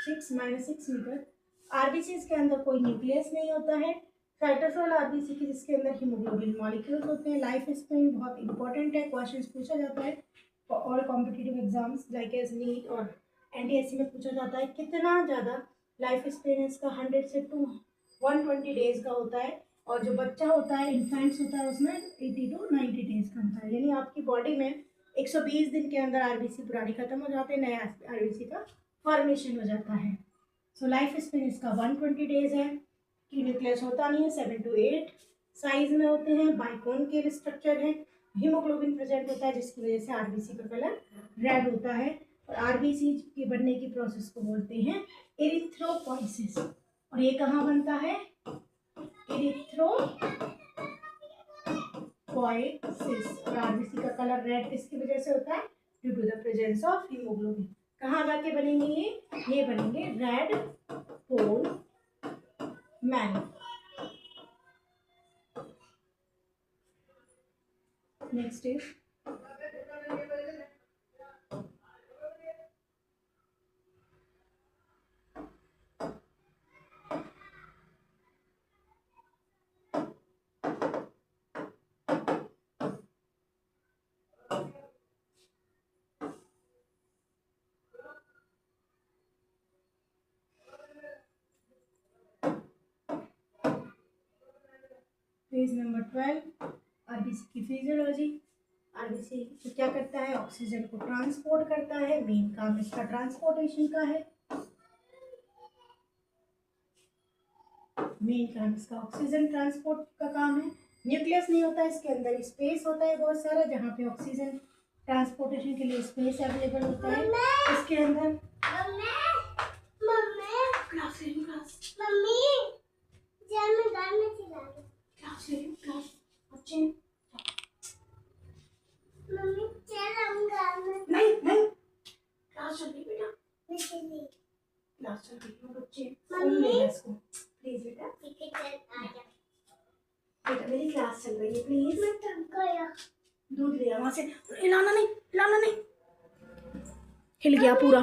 6 - 6 metre. RBC के अंदर कोई न्यूक्लियस नहीं होता है। साइटोसोल आरबीसी की जिसके अंदर हीमोग्लोबिन मॉलिक्यूल्स होते हैं। लाइफ स्पेन बहुत इंपॉर्टेंट है, क्वेश्चंस पूछा जाता है all competitive exams like as NEET और एनटीएससी में पूछा जाता है कितना ज़्यादा लाइफ स्पेन इसका 100 से 120 डेज का होता है, और जो बच्चा होता है इन्फेंट्स होता है उसमें 80 to 90 डेज का होता है। यानी आपकी बॉडी में 120 दिन के अंदर आरबीसी पुरानी खत्म हो जाते हैं, नया आरबीसी का फॉर्मेशन हो जाता है। सो लाइफ स्पेन इसका 120 डेज है। न्यूक्लियस होता नहीं है, 7 to 8 साइज में होते हैं, बाइकॉनकेव स्ट्रक्चर है, हीमोग्लोबिन प्रेजेंट होता है जिसकी वजह से आरबीसी का कलर रेड होता है। और आरबीसी के बनने की प्रोसेस को बोलते हैं एरिथ्रोपोइसिस। और ये कहाँ बनता है, एरिथ्रोपोइसिस कोएसिस। और आरबीसी का कलर रेड किसकी वजह से होता है? Due to the presence of haemoglobin. कहाँ जाके बनेंगे ये बनेंगे red pole man. Next is page number 12, RBC की फिजियोलॉजी। आरबीसी क्या करता है? ऑक्सीजन को ट्रांसपोर्ट करता है। मेन काम इसका ट्रांसपोर्टेशन का है। मेन काम इसका ऑक्सीजन ट्रांसपोर्ट का काम है। न्यूक्लियस नहीं होता, इसके अंदर स्पेस होता है बहुत सारा, जहाँ पे ऑक्सीजन ट्रांसपोर्टेशन के लिए स्पेस अवेलेबल होता है इसके अंदर। नहीं नहीं, क्लास चल रही बेटा, क्लास चल रही है बच्चे। प्लीज बेटा, बेटा मेरी क्लास चल रही है, प्लीज। मैं थक गया। दूध लिया वहां से। हिलाना नहीं, हिलाना नहीं। हिल गया पूरा।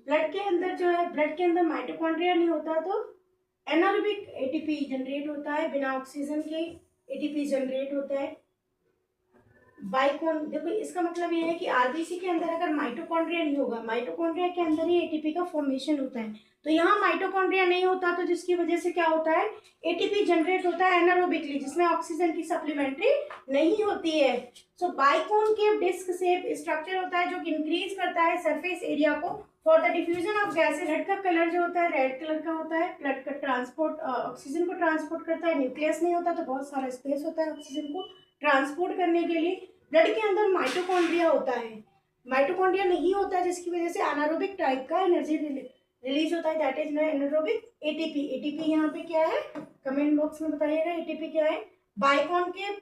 ब्लड के अंदर जो है, ब्लड के अंदर माइटोकॉन्ड्रिया नहीं होता तो एनारोबिक एटीपी जनरेट होता है। बिना ऑक्सीजन के एटीपी जनरेट होता है। बाइकोन, देखो इसका मतलब ये है कि आरबीसी के अंदर अगर माइटोकॉन्ड्रिया नहीं होगा, माइटोकॉन्ड्रिया के अंदर ही एटीपी का फॉर्मेशन होता है, तो यहाँ माइटोकॉन्ड्रिया नहीं होता, तो जिसकी वजह से क्या होता है? एटीपी जनरेट होता है एनारोबिकली, जिसमें ऑक्सीजन की सप्लीमेंट्री नहीं होती है। सो बाइकोनकेव डिस्क शेप स्ट्रक्चर होता है जो इंक्रीज करता है सरफेस एरिया को for the diffusion of gas. Blood का कलर जो होता है रेड कलर का होता है। ब्लड का ट्रांसपोर्ट ऑक्सीजन को ट्रांसपोर्ट करता है। न्यूक्लियस नहीं होता तो बहुत सारा स्पेस होता है ऑक्सीजन को ट्रांसपोर्ट करने के लिए। ब्लड के अंदर माइटोकॉन्ड्रिया होता है। माइटोकॉन्ड्रिया नहीं होता है, जिसकी वजह से एनारोबिक टाइप का एनर्जी रिलीज होता है, that is anaerobic ATP. ATP यहाँ पे क्या है? कमेंट बॉक्स में बताइएगा एटीपी क्या है। बाइकोनकेव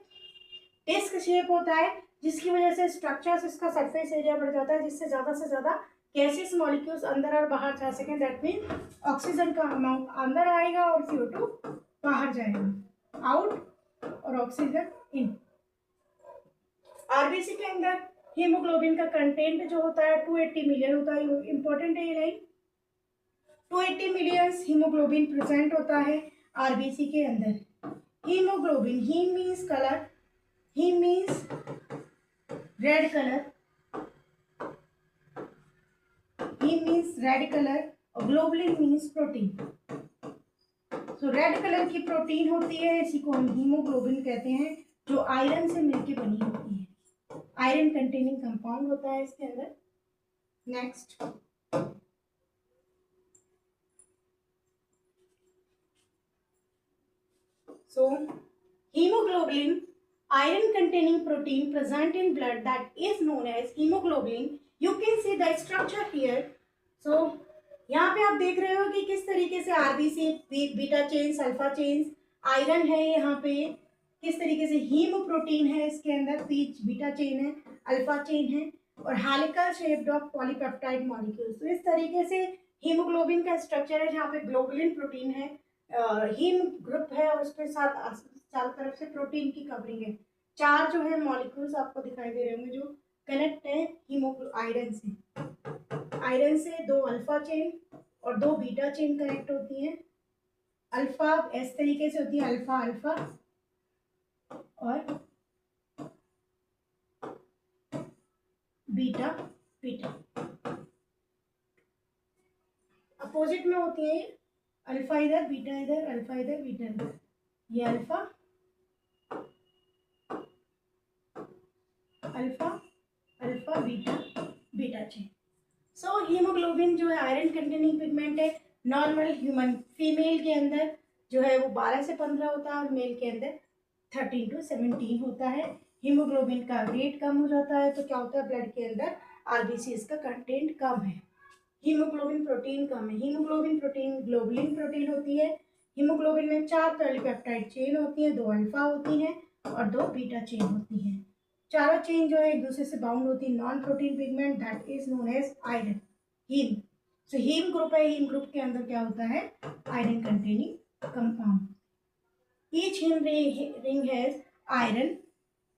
डिस्क शेप होता है, जिसकी वजह से स्ट्रक्चर्स इसका सरफेस एरिया बढ़ जाता है, जिससे ज़्यादा से ज़्यादा गैसेस मॉलिक्यूल्स अंदर और बाहर जा सकें। दैट मीन ऑक्सीजन का अमाउंट अंदर आएगा और CO2 बाहर जाएगा, आउट, और ऑक्सीजन इन। आरबीसी के अंदर हीमोग्लोबिन का कंटेंट जो होता है 280 मिलियन होता है। इंपॉर्टेंट है ये लाइन। 280 मिलियन हीमोग्लोबिन प्रेजेंट होता है आरबीसी के अंदर। Haemoglobin, haem means colour, haem means red colour, haem means red colour, और ग्लोबुलिन मीन्स प्रोटीन। तो रेड कलर की प्रोटीन होती है, इसी को हम हीमोग्लोबिन कहते हैं, जो आयरन से मिलकर बनी होती है। आयरन कंटेनिंग कंपाउंड होता है इसके अंदर। Next, so hemoglobin, iron containing protein present in blood that is known as hemoglobin. You can see the structure here. So यहाँ पे आप देख रहे हो कि किस तरीके से RBC, beta chains, alpha chains, iron है यहाँ पे, किस तरीके से हीम प्रोटीन है इसके अंदर, बीटा चेन है, अल्फा चेन है, और helical shaped of polypeptide molecules. तो इस तरीके से हीमोग्लोबिन का स्ट्रक्चर है, जहाँ पे ग्लोबुलिन प्रोटीन है, हीम ग्रुप है, और उसके साथ चारों तरफ से प्रोटीन की कवरिंग है। चार जो है मॉलिक्यूल्स आपको दिखाई दे रहे होंगे जो कनेक्ट है आयरन से। आयरन से 2 अल्फा चेन और 2 बीटा चेन कनेक्ट होती हैं। अल्फा इस तरीके से होती है, अल्फा अल्फा, और बीटा बीटा। अपोजिट में होती है, अल्फा इधर, बीटा इधर, अल्फा इधर, बीटा इधर। ये alpha alpha alpha beta beta chain. So haemoglobin जो है आयरन कंटेनिंग पिगमेंट है। नॉर्मल ह्यूमन फीमेल के अंदर जो है वो 12 से 15 होता है, और मेल के अंदर 13 to 17 होता है। हीमोग्लोबिन का रेट कम हो जाता है तो क्या होता है, ब्लड के अंदर आरबीसीज का कंटेंट कम है। हीमोग्लोबिन प्रोटीन कम है। हीमोग्लोबिन प्रोटीन ग्लोबुलिन प्रोटीन होती है। हीमोग्लोबिन में 4 पॉलीपेप्टाइड चेन होती है, 2 अल्फा होती हैं और 2 बीटा चेन होती हैं। चारों चेन जो है एक दूसरे से बाउंड होती है। Non protein pigment that is known as iron, haem. So haem group है, हीम ग्रुप के अंदर क्या होता है, iron containing compound. Each haem ring has iron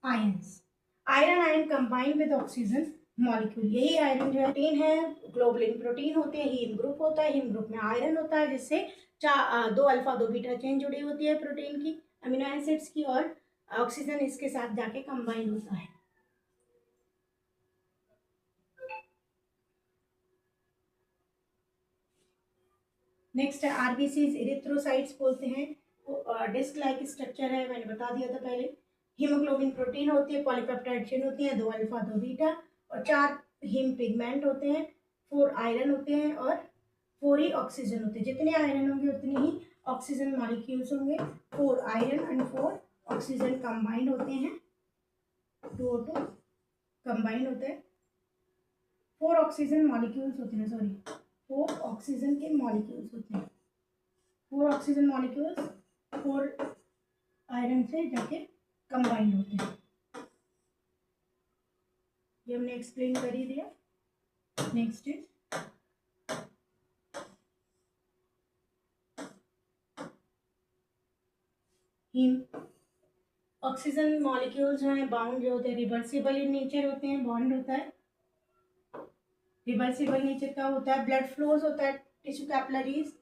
ions. Iron ion combine with oxygen molecule. यही आयरन जो है प्रोटीन है, ग्लोबुलिन प्रोटीन होते हैं, हीम ग्रुप होता है, हीम ग्रुप में आयरन होता है जिससे 2 अल्फा 2 बीटा चेन जुड़ी होती है प्रोटीन की, अमीनो एसिड्स की, और ऑक्सीजन इसके साथ जाके कंबाइन होता है। नेक्स्ट है आरबीसीज, इरिथ्रोसाइट्स बोलते हैं। डिस्क लाइक स्ट्रक्चर है, मैंने बता दिया था पहले। हीमोग्लोबिन प्रोटीन होती है, पॉलीपेप्टाइड चेन होती है, 2 अल्फा 2 बीटा और 4 हीम पिगमेंट होते हैं, 4 आयरन होते हैं और 4 ही ऑक्सीजन होते हैं। जितने आयरन होंगे उतने ही ऑक्सीजन मॉलिक्यूल्स होंगे। 4 आयरन एंड 4 ऑक्सीजन कंबाइंड होते हैं, 2O2 कंबाइंड होते हैं। 4 ऑक्सीजन मॉलिक्यूल्स होते हैं, सॉरी 4 ऑक्सीजन के मॉलिक्यूल्स होते हैं। 4 ऑक्सीजन मॉलिक्यूल्स 4 आयरन से जाके कंबाइंड होते हैं। ये हमने एक्सप्लेन कर ही दिया। Next is haem. Oxygen molecules जो हैं बाउंड जो होते हैं रिवर्सिबल इन नेचर होते हैं, बॉन्ड होता है रिवर्सिबल नेचर का होता है। ब्लड फ्लोज होता है tissue capillaries.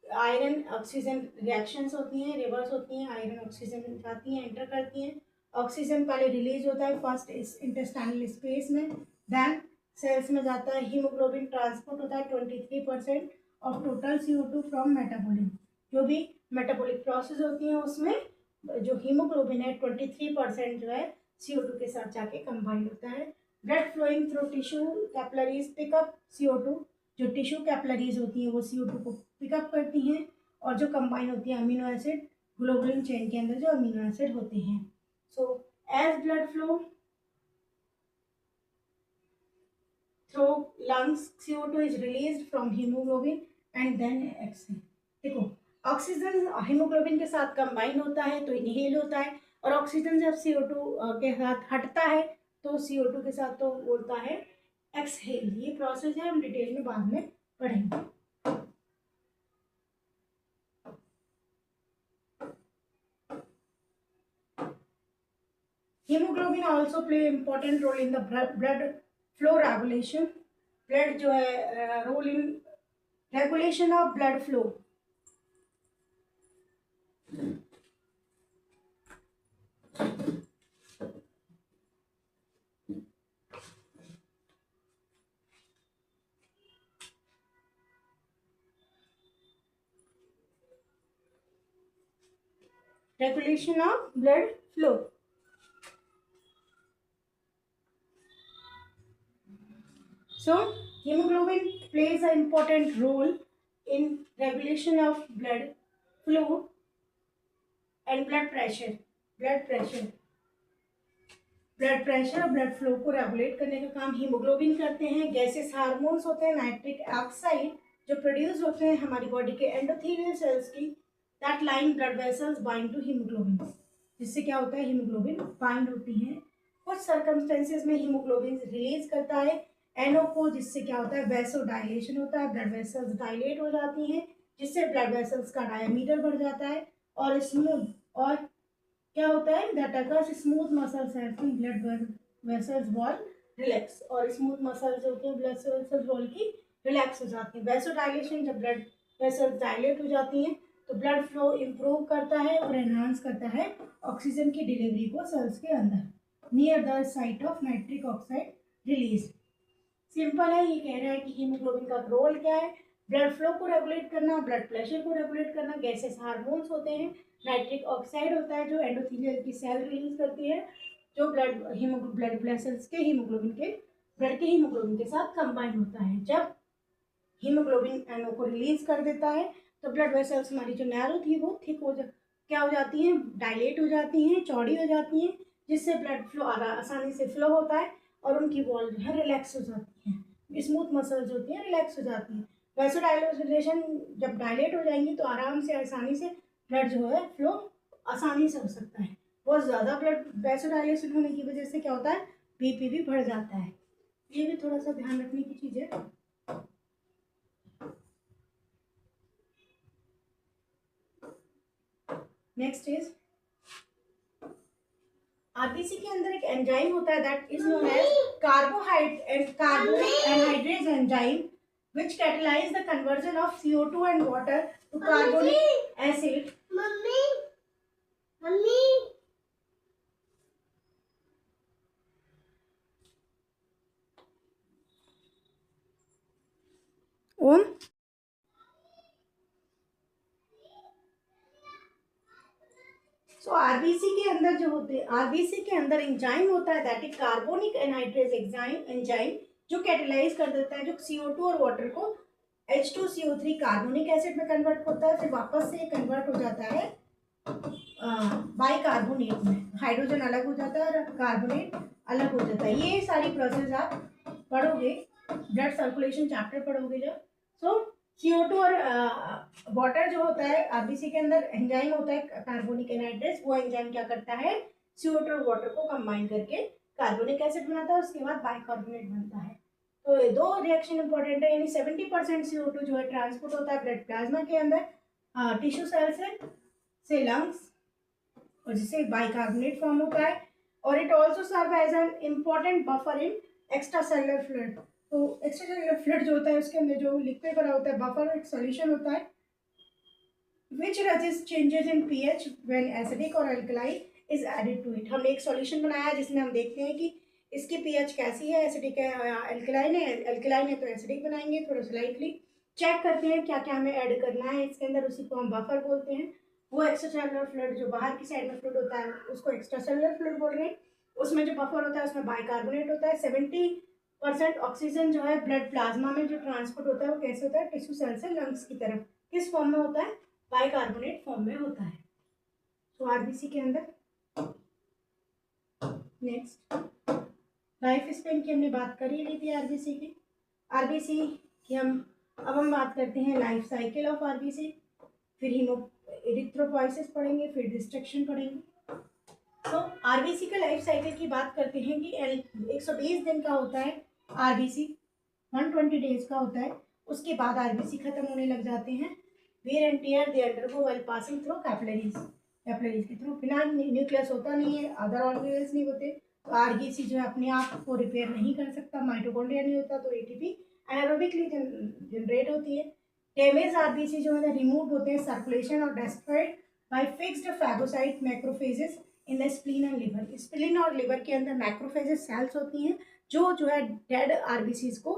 Iron oxygen reactions होती हैं, रिवर्स होती हैं, आयरन ऑक्सीजन जाती हैं, एंटर करती हैं। ऑक्सीजन पहले रिलीज होता है फर्स्ट इस इंटेस्टाइनल स्पेस में, देन सेल्स में जाता है। हीमोग्लोबिन ट्रांसपोर्ट होता है 23% of total CO2 from metabolic. जो भी मेटाबॉलिक प्रोसेस होती हैं उसमें जो हीमोग्लोबिन है 23% जो है CO2 के साथ जाके कंबाइन होता है। Blood flowing through tissue capillaries pick up CO2। जो टिश्यू कैपिलरीज होती हैं वो CO2 को पिकअप करती हैं और जो कंबाइन होती है अमीनो एसिड ग्लोबुलिन चेन के अंदर जो अमीनो एसिड होते हैं। So as blood flow through lungs CO2 is released from haemoglobin and then exhale. देखो ऑक्सीजन हीमोग्लोबिन के साथ कंबाइन होता है तो इनहेल होता है, और ऑक्सीजन जब CO2 के साथ हटता है तो CO2 के साथ तो बोलता है एक्सहेल। ये प्रोसेस है, हम डिटेल में बाद में पढ़ेंगे। Hemoglobin also play important role in the blood flow regulation. Blood जो है role in regulation of blood flow. Regulation of blood flow. So hemoglobin plays an important role in regulation of blood flow and blood pressure. Blood pressure और ब्लड फ्लो को रेगुलेट करने का काम हीमोग्लोबिन करते हैं। गैसेस हार्मोन्स होते हैं, नाइट्रिक ऑक्साइड जो प्रोड्यूस होते हैं हमारी बॉडी के एंडोथेलियल सेल्स की, that line blood vessels bind to haemoglobin, जिससे क्या होता है हीमोग्लोबिन बाइंड होती है। कुछ सर्कमस्टेंसेज में हीमोग्लोबिन रिलीज करता है एनओ को, जिससे क्या होता है वैसो डायलेशन होता है, ब्लड वेसल्स डायलेट हो जाती हैं जिससे ब्लड वेसल्स का डायमीटर बढ़ जाता है और स्मूथ, और क्या होता है that occurs smooth muscles helping blood vessels wall relax, और स्मूथ मसल्स होते हैं ब्लड वेसल्स वॉल की रिलैक्स हो जाती है। वैसो डायलेशन, जब ब्लड वेसल्स डायलेट हो जाती हैं तो ब्लड फ्लो इम्प्रूव करता है और एनहांस करता है ऑक्सीजन की डिलीवरी को सेल्स के अंदर near the site of nitric oxide release. Simple है, ये कह रहा है कि हीमोग्लोबिन का रोल क्या है, ब्लड फ्लो को रेगुलेट करना, ब्लड प्रेशर को रेगुलेट करना। गैसेस हार्मोन्स होते हैं, नाइट्रिक ऑक्साइड होता है जो एंडोथेलियल की सेल रिलीज करती है, जो ब्लड वेसल्स के हीमोग्लोबिन के ब्लड के हीमोग्लोबिन के साथ कंबाइन होता है। जब हीमोग्लोबिन एनओ को रिलीज कर देता है तो ब्लड वेसल्स हमारी जो नैरो थी वो थिक हो क्या हो जाती हैं, डायलेट हो जाती हैं, चौड़ी हो जाती हैं, जिससे ब्लड फ्लो आसानी से फ्लो होता है और उनकी वॉल जो है रिलैक्स हो जाती हैं, स्मूथ मसल्स होती हैं रिलैक्स हो जाती हैं। वैसोडाइलेशन जब डायलेट हो जाएंगी तो आराम से आसानी से ब्लड जो है फ्लो आसानी से हो सकता है। बहुत ज़्यादा ब्लड वैसोडाइलेशन होने की वजह से क्या होता है, बीपी भी बढ़ जाता है। ये भी थोड़ा सा ध्यान रखने की चीज़ है। नेक्स्ट इज आरबीसी के अंदर एक एंजाइम होता है that is known as carbonic anhydrase enzyme which catalyze the conversion of CO2 and water to carbonic acid. Mummy, mummy. Om, so RBC के अंदर जो होते हैं, आरबीसी के अंदर एंजाइम होता है that is carbonic anhydrase enzyme जो कैटेलाइज कर देता है जो CO2 और वाटर को H2CO3 कार्बोनिक एसिड में कन्वर्ट होता है, फिर वापस से कन्वर्ट हो जाता है बाइकार्बोनेट में। हाइड्रोजन अलग हो जाता है और कार्बोनेट अलग हो जाता है। ये सारी प्रोसेस आप पढ़ोगे, ब्लड सर्कुलेशन चैप्टर पढ़ोगे जब। सो CO2 और वाटर जो होता है आरबीसी के अंदर एंजाइम होता है कार्बोनिक एनहाइड्रेज, वो एंजाइम क्या करता है, CO2 और वाटर को कंबाइन करके कार्बोनिक एसिड बनाता है, उसके बाद बाइकार्बोनेट बनता है। तो ये दो रिएक्शन इंपॉर्टेंट है, यानी 70% CO2 जो है ट्रांसपोर्ट होता है ब्लड प्लाज्मा के अंदर टिश्यू सेल से लंग्स, और जिससे बाइकार्बोनेट फॉर्म होता है। और it also serve as an important buffer in extra cellular fluid. तो एक्स्ट्रा सेलुलर फ्लूइड जो होता है उसके अंदर जो लिक्विड बना होता है, बफर एक सॉल्यूशन होता है which resist changes in pH when acidic और alkaline is added to it. हमने एक सॉल्यूशन बनाया जिसमें हम देखते हैं कि इसकी पीएच कैसी है, एसिडिक है या अल्कलाइन है। अल्कलाइन है तो एसिडिक बनाएंगे, थोड़ा स्लाइटली चेक करते हैं क्या क्या हमें ऐड करना है इसके अंदर, उसी को हम बफर बोलते हैं। वो एक्स्ट्रा सेलुलर फ्लूइड जो बाहर की साइड में फ्लूइड होता है उसको एक्स्ट्रा सेलुलर फ्लूइड बोल रहे हैं। उसमें जो बफर होता है उसमें बाइकार्बोनेट होता है। 70% ऑक्सीजन जो है ब्लड प्लाज्मा में जो ट्रांसपोर्ट होता है वो कैसे होता है, टिश्यू सेल से लंग्स की तरफ किस फॉर्म में होता है, बाइकार्बोनेट फॉर्म में होता है। तो आरबीसी के अंदर नेक्स्ट लाइफ स्पेन की हमने बात कर ही ली थी आरबीसी की। आरबीसी की अब हम बात करते हैं लाइफ साइकिल ऑफ आरबीसी, फिर इरिथ्रोपोइसिस पढ़ेंगे, फिर डिस्ट्रक्शन पढ़ेंगे। तो आरबीसी का लाइफ साइकिल की बात करते हैं कि 120 दिन का होता है आरबीसी, 120 डेज का होता है। उसके बाद आरबीसी खत्म होने लग जाते हैं। Wear and tear they undergo while passing through capillaries, capillaries के थ्रू। बिना न्यूक्लियस होता नहीं है, अदर ऑर्गेनेल्स नहीं होते, तो आरबीसी जो है अपने आप को रिपेयर नहीं कर सकता। माइटोकॉन्ड्रिया नहीं होता तो एटीपी एनारोबिकली जनरेट होती है। डैमेज आरबीसी जो है रिमूव होते हैं सर्कुलेशन और destroyed by fixed phagocyte macrophages in the spleen and liver. Spleen और लिवर के अंदर मैक्रोफेजेस सेल्स होती हैं जो है डेड आरबीसीज को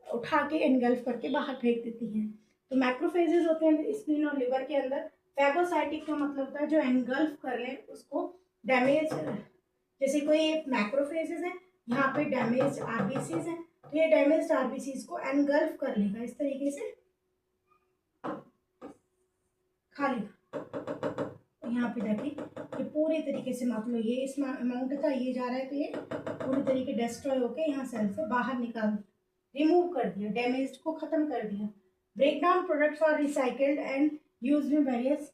उठा के एनगल्फ करके बाहर फेंक देती हैं। तो मैक्रोफेजेस होते हैं स्प्लीन और लिवर के अंदर। फैगोसाइटिक का मतलब होता है जो एनगल्फ कर लें उसको डैमेज, जैसे कोई मैक्रोफेजेस है, यहाँ पे डैमेज आरबीसीज है, तो ये डैमेज आरबीसीज को एनगल्फ कर लेगा, इस तरीके से खा लेगा। यहाँ पे देखिए ये पूरी तरीके से मान लो ये इस अमाउंट का ये जा रहा है, तो ये पूरी तरीके डिस्ट्रॉय होके यहाँ सेल से बाहर निकाल दिया, रिमूव कर दिया, डैमेज को खत्म कर दिया। Break down products are recycled and used in various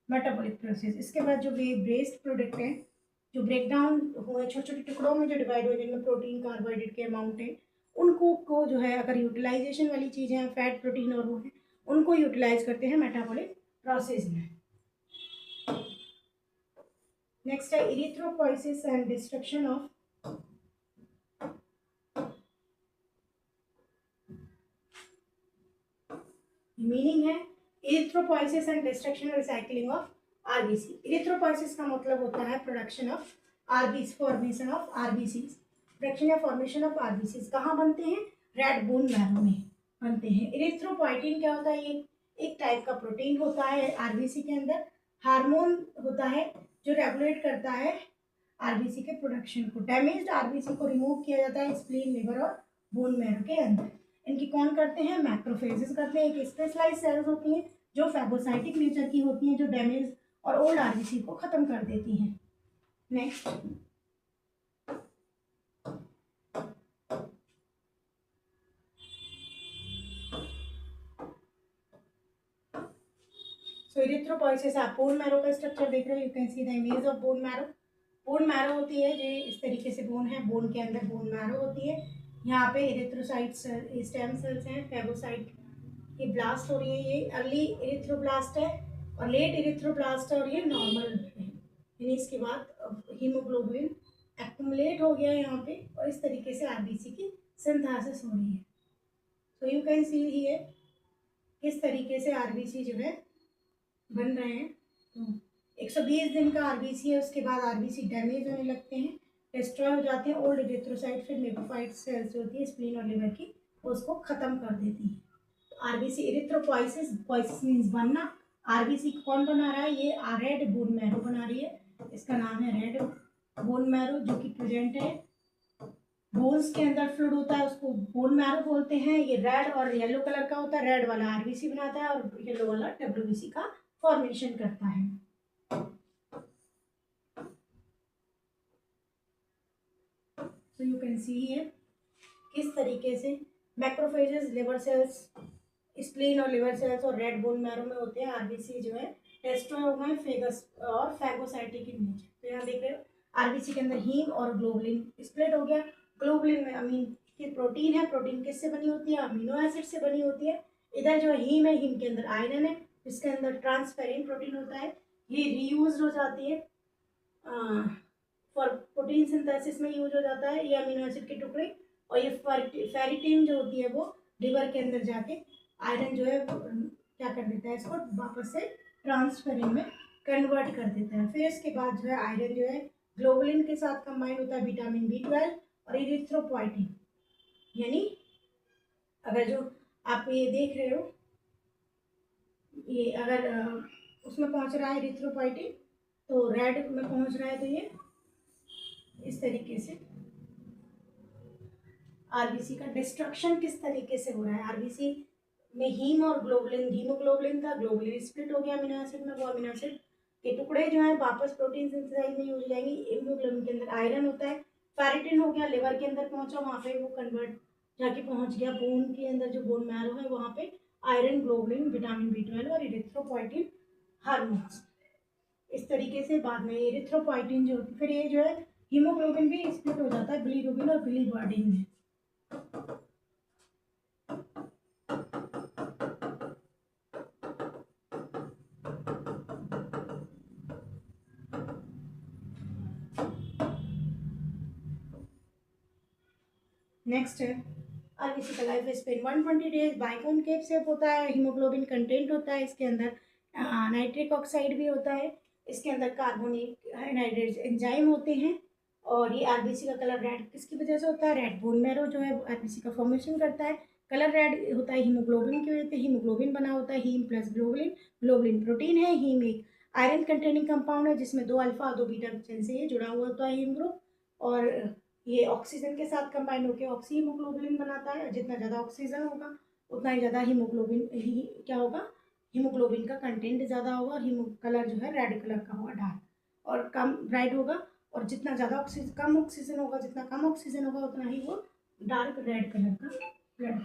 metabolic process. इसके बाद जो वेस्ट प्रोडक्ट हैं जो ब्रेक डाउन हुए छोटे छोटे टुकड़ों में जो डिवाइड हुए जिनमें प्रोटीन कार्बोहाइड्रेट के अमाउंट है, उनको को जो है अगर यूटिलाइजेशन वाली चीज़ें हैं फैट प्रोटीन और वो है उनको यूटिलाइज करते हैं मेटाबॉलिक प्रोसेस में। नेक्स्ट है erythropoiesis and destruction of, meaning है इरिथ्रोपोइसिस एंड डिस्ट्रक्शन और रिसाइकलिंग ऑफ आरबीसी। इरिथ्रोपोइसिस का मतलब होता है production of RBC, formation of RBCs, production या फॉर्मेशन ऑफ आरबीसीज। कहाँ बनते हैं, रेड बोन मैरो में बनते हैं। इरिथ्रोपोइटिन क्या होता है, ये एक टाइप का प्रोटीन होता है आरबीसी के अंदर। हार्मोन होता है जो रेगुलेट करता है आरबीसी के प्रोडक्शन को। डैमेज्ड आरबीसी को रिमूव किया जाता है स्प्लीन, लिवर और बोन मैरो के अंदर। इनकी कौन करते हैं, मैक्रोफेजेस करते हैं। एक स्पेशलाइज सेल्स होती हैं जो फैगोसाइटिक नेचर की होती हैं, जो डैमेज और ओल्ड आरबीसी को ख़त्म कर देती हैं। नेक्स्ट, सो इरिथ्रोपॉइसिस, आप बोन मैरो का स्ट्रक्चर देख रहे हो, you can see the image of bone marrow. Bone marrow होती है जो इस तरीके से बोन है, बोन के अंदर बोन मैरो होती है। यहाँ पे इरिथ्रोसाइट्स स्टेम सेल्स हैं, फेगोसाइट ये ब्लास्ट हो रही है, ये अर्ली इरिथ्रोब्लास्ट है और लेट इरिथ्रोब्लास्ट है और ये नॉर्मल है। यानी इसके बाद हीमोग्लोबिन एक्युमुलेट हो गया यहाँ पे और इस तरीके से आरबीसी की सिंथेसिस हो रही है। So you can see here किस तरीके से आरबीसी जो है बन रहे हैं। तो 120 दिन का आरबीसी है, उसके बाद आरबीसी डैमेज होने लगते हैं, डिस्ट्रॉय हो जाते हैं। ओल्ड इरिथ्रोसाइट फिर लिम्फोसाइट सेल्स जो होती है स्प्लीन और लिवर की, उसको ख़त्म कर देती है। आरबीसी इरिथ्रोपॉइसिस, पॉइसिस मीन्स बनना। आरबीसी कौन बना रहा है, ये रेड बोन मैरो बना रही है, इसका नाम है रेड बोन मैरो, जो कि प्रेजेंट है बोन्स के अंदर फ्लूइड होता है, उसको बोन मैरो बोलते हैं। ये रेड और येलो कलर का होता है, रेड वाला आरबीसी बनाता है और येलो वाला डब्ल्यूबीसी का फॉर्मेशन करता है। So you can see here किस तरीके से मैक्रोफेजेस, लिवर सेल्स, स्प्लीन और लिवर सेल्स और रेड बोन मैरो में होते हैं। आरबीसी जो है डिस्ट्रॉय हो गए फेगस और फैगोसाइटिक इन नेचर। तो यहाँ देख रहे हो आरबीसी के अंदर हीम और ग्लोबुलिन स्प्लिट हो गया। ग्लोबुलिन में अमीन की प्रोटीन है, प्रोटीन किससे बनी होती है, अमीनो एसिड से बनी होती है। इधर जो है हीम के अंदर आयरन है, इसके अंदर ट्रांसपेरेंट प्रोटीन होता है, ये रीयूज हो जाती है फॉर प्रोटीन सिंथेसिस में यूज हो जाता है ये अमीनो एसिड के टुकड़े। और ये फेरिटिन जो होती है वो लिवर के अंदर जाके आयरन जो है क्या कर देता है, इसको वापस से ट्रांसफेरिन में कन्वर्ट कर देता है। फिर इसके बाद जो है आयरन जो है ग्लोबुलिन के साथ कंबाइन होता है, विटामिन B12 और इरिथ्रोपोइटिन। यानी अगर जो आप ये देख रहे हो, ये अगर उसमें पहुंच रहा है इरिथ्रोपोइटिन तो रेड में पहुंच रहा है, तो ये इस तरीके से आरबीसी का डिस्ट्रक्शन किस तरीके से हो रहा है। आरबीसी में हीम और ग्लोबुलिन, हीमोग्लोबुलिन था, ग्लोबुलिन स्प्लिट हो गया अमीनो एसिड में, वो अमीनो एसिड के टुकड़े जो हैं वापस प्रोटीन सिंथेसाइज में यूज हो जाएंगे। हीमोग्लोबिन के अंदर आयरन होता है, फेरिटिन हो गया, लिवर के अंदर पहुंचा, वहाँ पे वो कन्वर्ट जाके पहुंच गया बोन के अंदर, जो बोन मैरो है वहाँ पे आयरन, ग्लोबुलिन, विटामिन B12 और इरिथ्रोपोइटिन हार्मोन्स। इस तरीके से बाद में इरिथ्रोपोइटिन जो फिर ये जो है हीमोग्लोबिन भी स्प्लिट हो जाता है बिलीरुबिन और बिलीवर्डिन में। नेक्स्ट है आरबीसी का life span 120 days, biconcave shape होता है, हीमोग्लोबिन कंटेंट होता है, इसके अंदर नाइट्रिक ऑक्साइड भी होता है, इसके अंदर कार्बोनिक हाइड्रेट्स एंजाइम होते हैं। और ये आरबीसी का कलर रेड किसकी वजह से होता है, रेड बोन मैरो जो है आरबीसी का फॉर्मेशन करता है। कलर रेड होता है हीमोग्लोबिन की वजह से, हीमोग्लोबिन बना होता है haem plus globulin, globulin protein है, हीम एक आयरन कंटेनिंग कंपाउंड है जिसमें 2 अल्फा 2 बीटा चेन से ये जुड़ा हुआ होता है हीम ग्रुप, और ये ऑक्सीजन के साथ कंबाइन होकर ऑक्सी हीमोग्लोबिन बनाता है। जितना ज़्यादा ऑक्सीजन होगा उतना ही ज़्यादा हीमोग्लोबिन ही क्या होगा, हीमोग्लोबिन का कंटेंट ज़्यादा होगा और हीमो कलर जो है रेड कलर का होगा, डार्क और कम ब्राइट होगा। और जितना ज़्यादा ऑक्सीजन कम ऑक्सीजन होगा, जितना कम ऑक्सीजन होगा उतना ही वो डार्क रेड कलर का blood.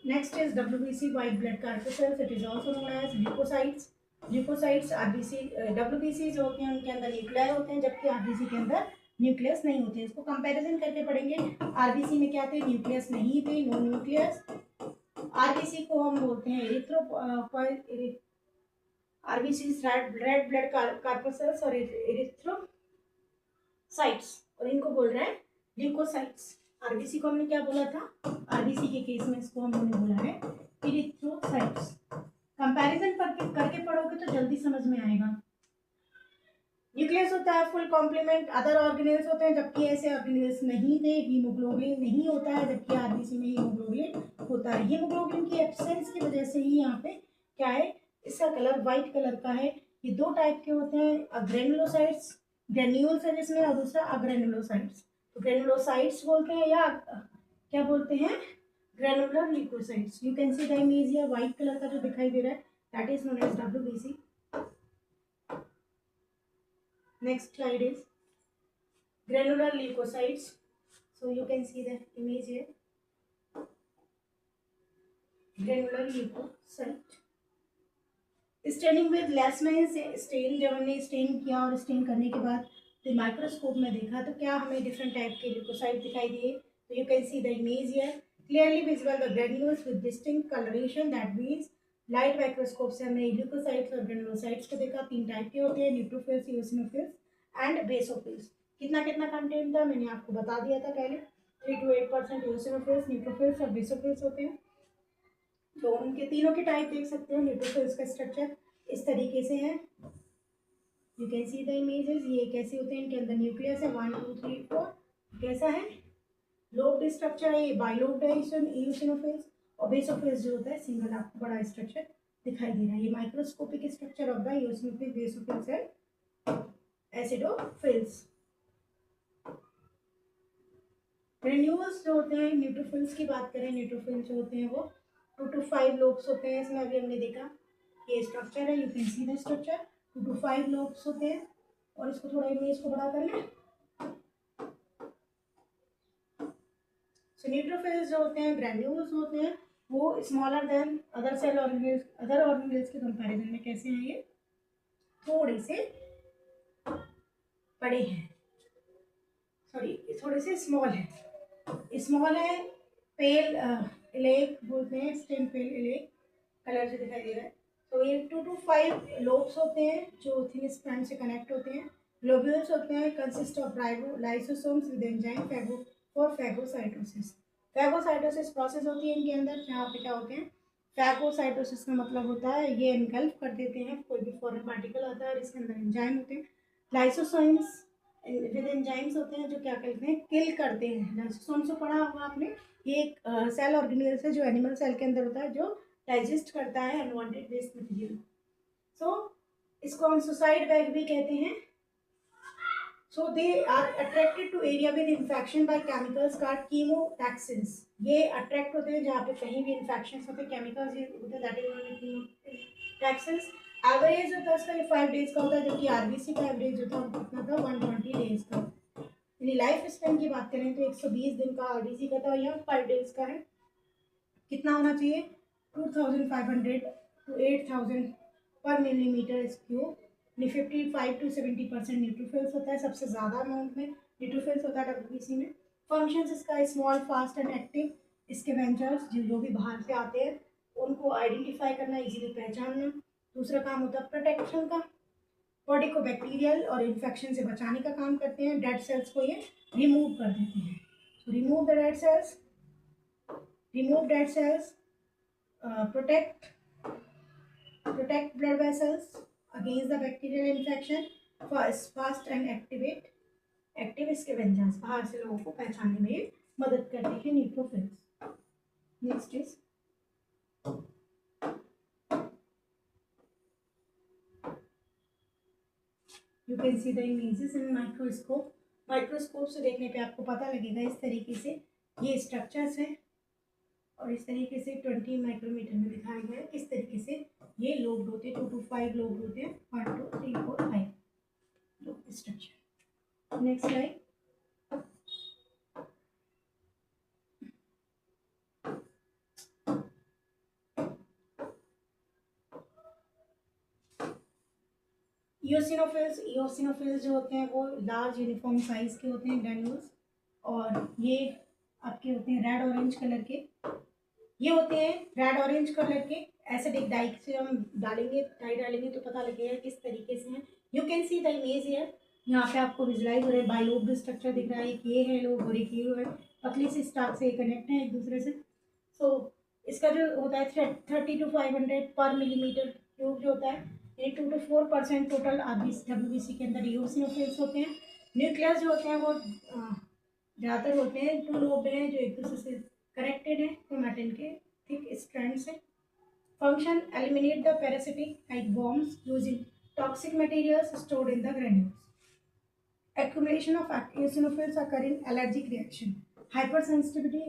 Next is WBC, white blood corpuscles. It is also known as leukocytes. Leukocytes RBC WBC जो होते हैं उनके अंदर न्यूक्लियर होते हैं, जबकि आरबीसी के अंदर न्यूक्लियस नहीं होते हैं। इसको कंपैरिजन करके पढ़ेंगे। आरबीसी में क्या थे, न्यूक्लियस नहीं थे, नो न्यूक्लियस। आरबीसी को हम बोलते हैं आरबीसी रेड ब्लड कार्पसल्स और इरिथ्रोसाइट्स, और इनको बोल रहे हैं ल्यूकोसाइट्स। आरबीसी को हमने क्या बोला था, आरबीसी के केस में इसको हमने बोला है इरिथ्रोसाइट्स। कंपैरिजन करके पढ़ोगे तो जल्दी समझ में आएगा। न्यूक्लियस होता है फुल कॉम्प्लीमेंट, अदर ऑर्गेनेल्स होते हैं, जबकि ऐसे ऑर्गेनेल्स नहीं थे। हीमोग्लोबिन नहीं होता है, जबकि आरबीसी में हीमोग्लोबिन होता है। हीमोग्लोबिन की एब्सेंस की वजह से ही यहाँ पे क्या है, इसका कलर व्हाइट कलर का है। ये 2 टाइप के होते हैं, ग्रेनुलोसाइट्स, ग्रेन्यूल्स है जिसमें, और दूसरा अग्रेनुलोसाइट्स। तो ग्रेनुलोसाइट्स बोलते हैं या क्या बोलते हैं, granular leukocytes, you can see the image here, white colour का जो दिखाई दे रहा है that is known as WBC. Next slide is granular leukocytes. So you can see the image here. Granular leukocyte. Staining with Leishman से स्टेन, जब हमने स्टेन किया और स्टेन करने के बाद फिर माइक्रोस्कोप में देखा तो क्या हमें डिफरेंट टाइप के ल्यूकोसाइट दिखाई दिए. तो you can see the image here, clearly visible the granules with distinct colouration, that means light microscope से हमने ल्यूकोसाइट्स और ग्रेनुलोसाइट्स को देखा. 3 टाइप के होते हैं, न्यूट्रोफिल्स, इओसिनोफिल्स एंड बेसोफिल्स. कितना कितना कंटेंट था मैंने आपको बता दिया था पहले. 3 to 8% इओसिनोफिल्स, न्यूट्रोफिल्स और बेसोफिल्स होते हैं. तो उनके तीनों के टाइप देख सकते हो. न्यूट्रोफिल्स का स्ट्रक्चर इस तरीके से है, you can see the images. ये कैसे होते हैं, इनके अंदर न्यूक्लियस है 1 2 3 4. कैसा है, लोब्ड स्ट्रक्चर है. ये बाइलोब्ड है इओसिनोफिल्स. और बेसोफिल्स जो होता है सिंगल, आपको बड़ा स्ट्रक्चर दिखाई दे रहा है. ये microscopic structure of the eosinophils, basophils and acidophils. Granules जो होते हैं, न्यूट्रोफिल्स की बात करें, न्यूट्रोफिल्स जो होते हैं वो 2 to 5 लोब्स होते हैं. इसमें अभी हमने देखा ये स्ट्रक्चर है, you can see the structure. 2 to 5 lobes होते हैं. और इसको थोड़ा इमेज को बड़ा कर लें. सो न्यूट्रोफिल्स जो होते हैं, ग्रेन्यूल्स होते हैं, वो smaller than other cell organelles. Other organelles के कंपैरिजन में कैसे हैं, ये थोड़े से बड़े हैं, सॉरी थोड़े से स्मॉल है. स्मॉल है, पेल इलेक बोलते हैं, स्टेम पेल इलेक कलर से दिखाई दे रहा है. तो ये 2 to 5 लोब्स होते हैं जो थिन स्ट्रैंड से कनेक्ट होते हैं. लोब्यूल्स होते हैं, consist of lysosomes with enzyme for phagocytosis. Phagocytosis process होती है इनके अंदर, जहाँ पे क्या होते हैं, फैगोसाइटोसिस का मतलब होता है ये एनगल्फ कर देते हैं कोई भी फॉरेन पार्टिकल आता है और इसके अंदर एंजाइम होते हैं. लाइसोसोम्स विद एंजाइम्स होते हैं जो क्या करते हैं, किल करते हैं. लाइसोसोम्स को पढ़ा होगा आपने, ये एक सेल ऑर्गेनेल्स है जो एनिमल सेल के अंदर होता है, जो डाइजेस्ट करता है अनवांटेड वेस्ट मटेरियल. सो इसको हम सुसाइड बैग भी कहते हैं. So they are attracted to area with infection by chemicals called chemotaxins. ये अट्रैक्ट होते हैं जहाँ पे कहीं भी इन्फेक्शन होते हैं, केमिकल्स होते हैं, दैट इज कीमोटैक्सिन्स. एवरेज होता है उसका ये 5 डेज का होता है, जबकि आरबीसी का एवरेज जो था कितना था 120 डेज का. यानी लाइफ स्पेन की बात करें तो 120 दिन का आरबीसी का था, यहाँ 5 डेज का है. कितना होना चाहिए, 2500 to 8000 पर मिलीमीटर क्यूब. 55 to 70% न्यूट्रोफिल्स होता है, सबसे ज़्यादा अमाउंट में न्यूट्रोफिल्स होता है WBC में. फंक्शंस इसका स्मॉल, फास्ट एंड एक्टिव. इसके वेंचर्स जो भी बाहर से आते हैं उनको आइडेंटिफाई करना, इजीली पहचानना. दूसरा काम होता है प्रोटेक्शन का, बॉडी को बैक्टीरियल और इन्फेक्शन से बचाने का काम करते हैं. डेड सेल्स को ये रिमूव कर देते हैं. So remove the dead cells, protect blood vessels against the bacterial infection. Fast and active scavengers, बाहर से लोगों को पहचानने में मदद करते हैं neutrophils. Next is you can see the images in microscope. Microscope से देखने पे आपको पता लगेगा इस तरीके से ये स्ट्रक्चर्स हैं और इस तरीके से 20 माइक्रोमीटर में दिखाया गया है किस तरीके से ये लोब्ड होते हैं. 2 to 5 लोब्ड होते हैं, 1 2 3 4 5 lobed structure. Next slide. Eosinophils जो होते हैं वो लार्ज यूनिफॉर्म साइज के होते हैं ग्रैन्यूल्स, और ये आपके होते हैं रेड ऑरेंज कलर के. ये होते हैं रेड ऑरेंज कलर के. एसिडिक डाई से हम डाई डालेंगे तो पता लगेगा किस तरीके से हैं. You can see the image here, यहाँ पे आपको विजुलाइज हो रहा है, बाइलोब्ड स्ट्रक्चर दिख रहा है. एक ये है लोब और एक ये है, पतली सी स्टार्क से कनेक्ट है एक दूसरे से. सो इसका जो होता है 30 to 500 पर मिलीमीटर क्यूब जो होता है, ये 2 to 4% टोटल WBC के अंदर इओसिनोफिल्स होते हैं. न्यूक्लियस जो होते हैं वो ज़्यादातर होते हैं 2 लोब्ड हैं जो एक दूसरे से कनेक्टेड है क्रोमैटिन के थिक स्ट्रैंड से. Function eliminate the parasitic like worms using toxic materials stored in the granules. Accumulation of eosinophils occur in allergic reaction. Hypersensitivity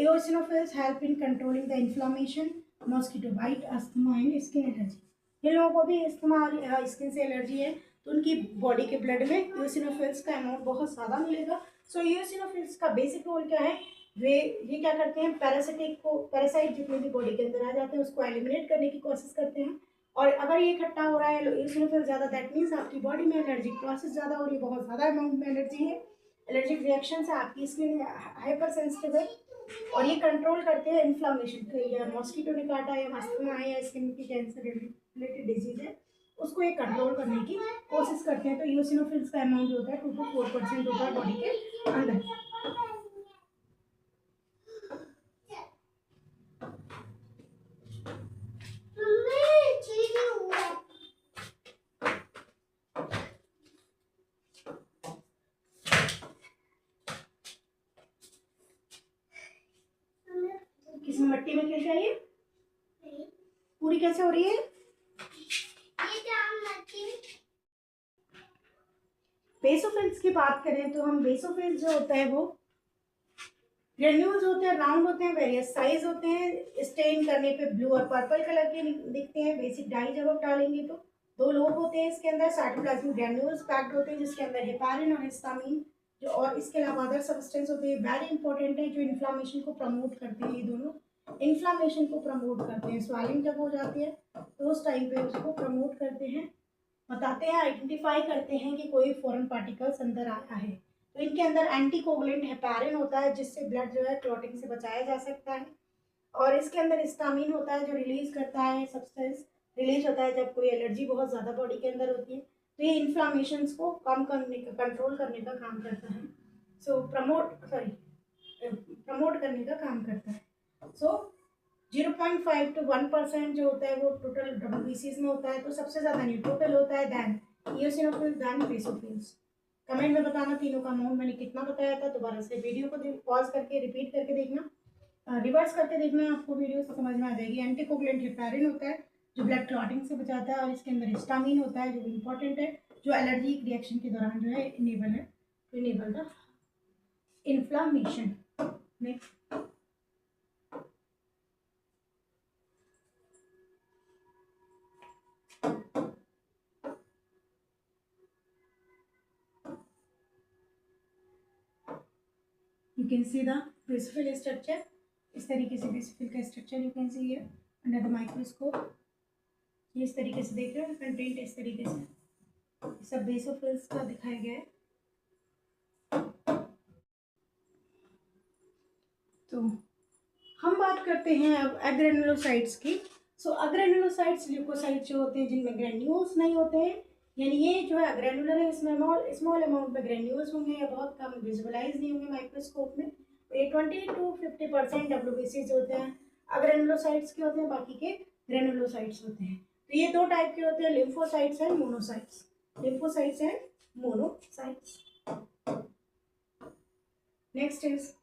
eosinophils help in controlling the inflammation, mosquito bite, asthma and skin allergy. जिन लोगों को भी अस्थमा और स्किन से एलर्जी है तो उनकी बॉडी के ब्लड में eosinophils का अमाउंट बहुत ज़्यादा मिलेगा. सो eosinophils का बेसिक रोल क्या है, ये क्या करते हैं, पैरासाइट जितने भी बॉडी के अंदर आ जाते हैं उसको एलिमिनेट करने की कोशिश करते हैं. और अगर ये इकट्ठा हो रहा है eosinophil ज़्यादा, दैट मीन्स आपकी बॉडी में एलर्जिक प्रोसेस ज़्यादा हो रही है, बहुत ज़्यादा अमाउंट में एलर्जी है, एलर्जिक रिएक्शन से आपकी स्किन हाइपर सेंसिटिव है. और ये कंट्रोल करते हैं इन्फ्लामेशन, या मॉस्किटो ने काटा या अस्थमा है या स्किन की कैंसर रिलेटेड डिजीज है, उसको ये कंट्रोल करने की कोशिश करते हैं. तो eosinophils का अमाउंट होता है 2 to 4% होता है बॉडी के अंदर. किसी मट्टी में खेल रही है, पूरी कैसे हो रही है? बेसोफिल्स की बात करें तो हम बेसोफिल्स जो होता है वो ग्रेन्यूल्स होते हैं, राउंड होते हैं, वेरियस साइज होते हैं, स्टेन करने पे ब्लू और पर्पल कलर के दिखते हैं. बेसिक डाई जब आप डालेंगे तो 2 लोब होते हैं इसके अंदर, साइटोप्लाज्मिक ग्रेन्यूल्स पैक्ड होते हैं जिसके अंदर हेपारिन और हिस्टामिन जो, और इसके अलावा अदर सब्सटेंस होते हैं. वेरी इंपॉर्टेंट है, जो इन्फ्लामेशन को प्रमोट करते हैं. ये दोनों इन्फ्लामेशन को प्रमोट करते हैं. स्वेलिंग जब हो जाती है तो उस टाइम पे उसको प्रमोट करते हैं, बताते हैं, आइडेंटिफाई करते हैं कि कोई फॉरेन पार्टिकल्स अंदर आया है. तो इनके अंदर एंटीकोगुलेंट हेपारिन होता है जिससे ब्लड जो है क्लॉटिंग से बचाया जा सकता है. और इसके अंदर हिस्टामिन होता है जो रिलीज करता है, सब्सटेंस रिलीज होता है जब कोई एलर्जी बहुत ज़्यादा बॉडी के अंदर होती है. तो ये इन्फ्लामेशंस को कम करने का, कंट्रोल करने का काम करता है. सो प्रमोट करने का काम करता है. सो 0.5 to 1% जो होता है वो टोटल WBCs में होता है. तो सबसे ज़्यादा न्यूट्रोफिल होता है, than eosinophils, than basophils. Comment में बताना तीनों का अमाउंट मैंने कितना बताया था. दोबारा से वीडियो को पॉज करके रिपीट करके देखना, रिवर्स करके देखना, आपको वीडियो से समझ में आ जाएगी. एंटीकोगुलेंट हेपारिन होता है जो ब्लड क्लॉटिंग से बचाता है, और इसके अंदर हिस्टामिन होता है जो इम्पोर्टेंट है, जो एलर्जी रिएक्शन के दौरान जो है enable the inflammation. Next, you can see the basophil structure. इस तरीके से बेसोफिल का structure you can see here under the microscope. ये इस तरीके से देख रहे हैं, कंटेंट इस तरीके से सब बेसोफिल्स का दिखाया गया है. तो हम बात करते हैं अब अग्रेनुलोसाइट्स की. सो अग्रेनुलोसाइट्स ल्यूकोसाइट्स जो होते हैं जिनमें ग्रेन्यूल्स नहीं होते हैं, यानी ये जो है ग्रेनुलर है, इसमें स्मॉल अमाउंट में ग्रेन्यूल्स होंगे या बहुत कम विजुअलाइज नहीं होंगे माइक्रोस्कोप में. ये 20 to 50% WBCs होते हैं अग्रेनुलोसाइट्स के होते हैं, बाकी के ग्रेनुलोसाइट्स होते हैं. तो ये 2 टाइप के होते हैं, lymphocytes and monocytes. Lymphocytes and monocytes. Next is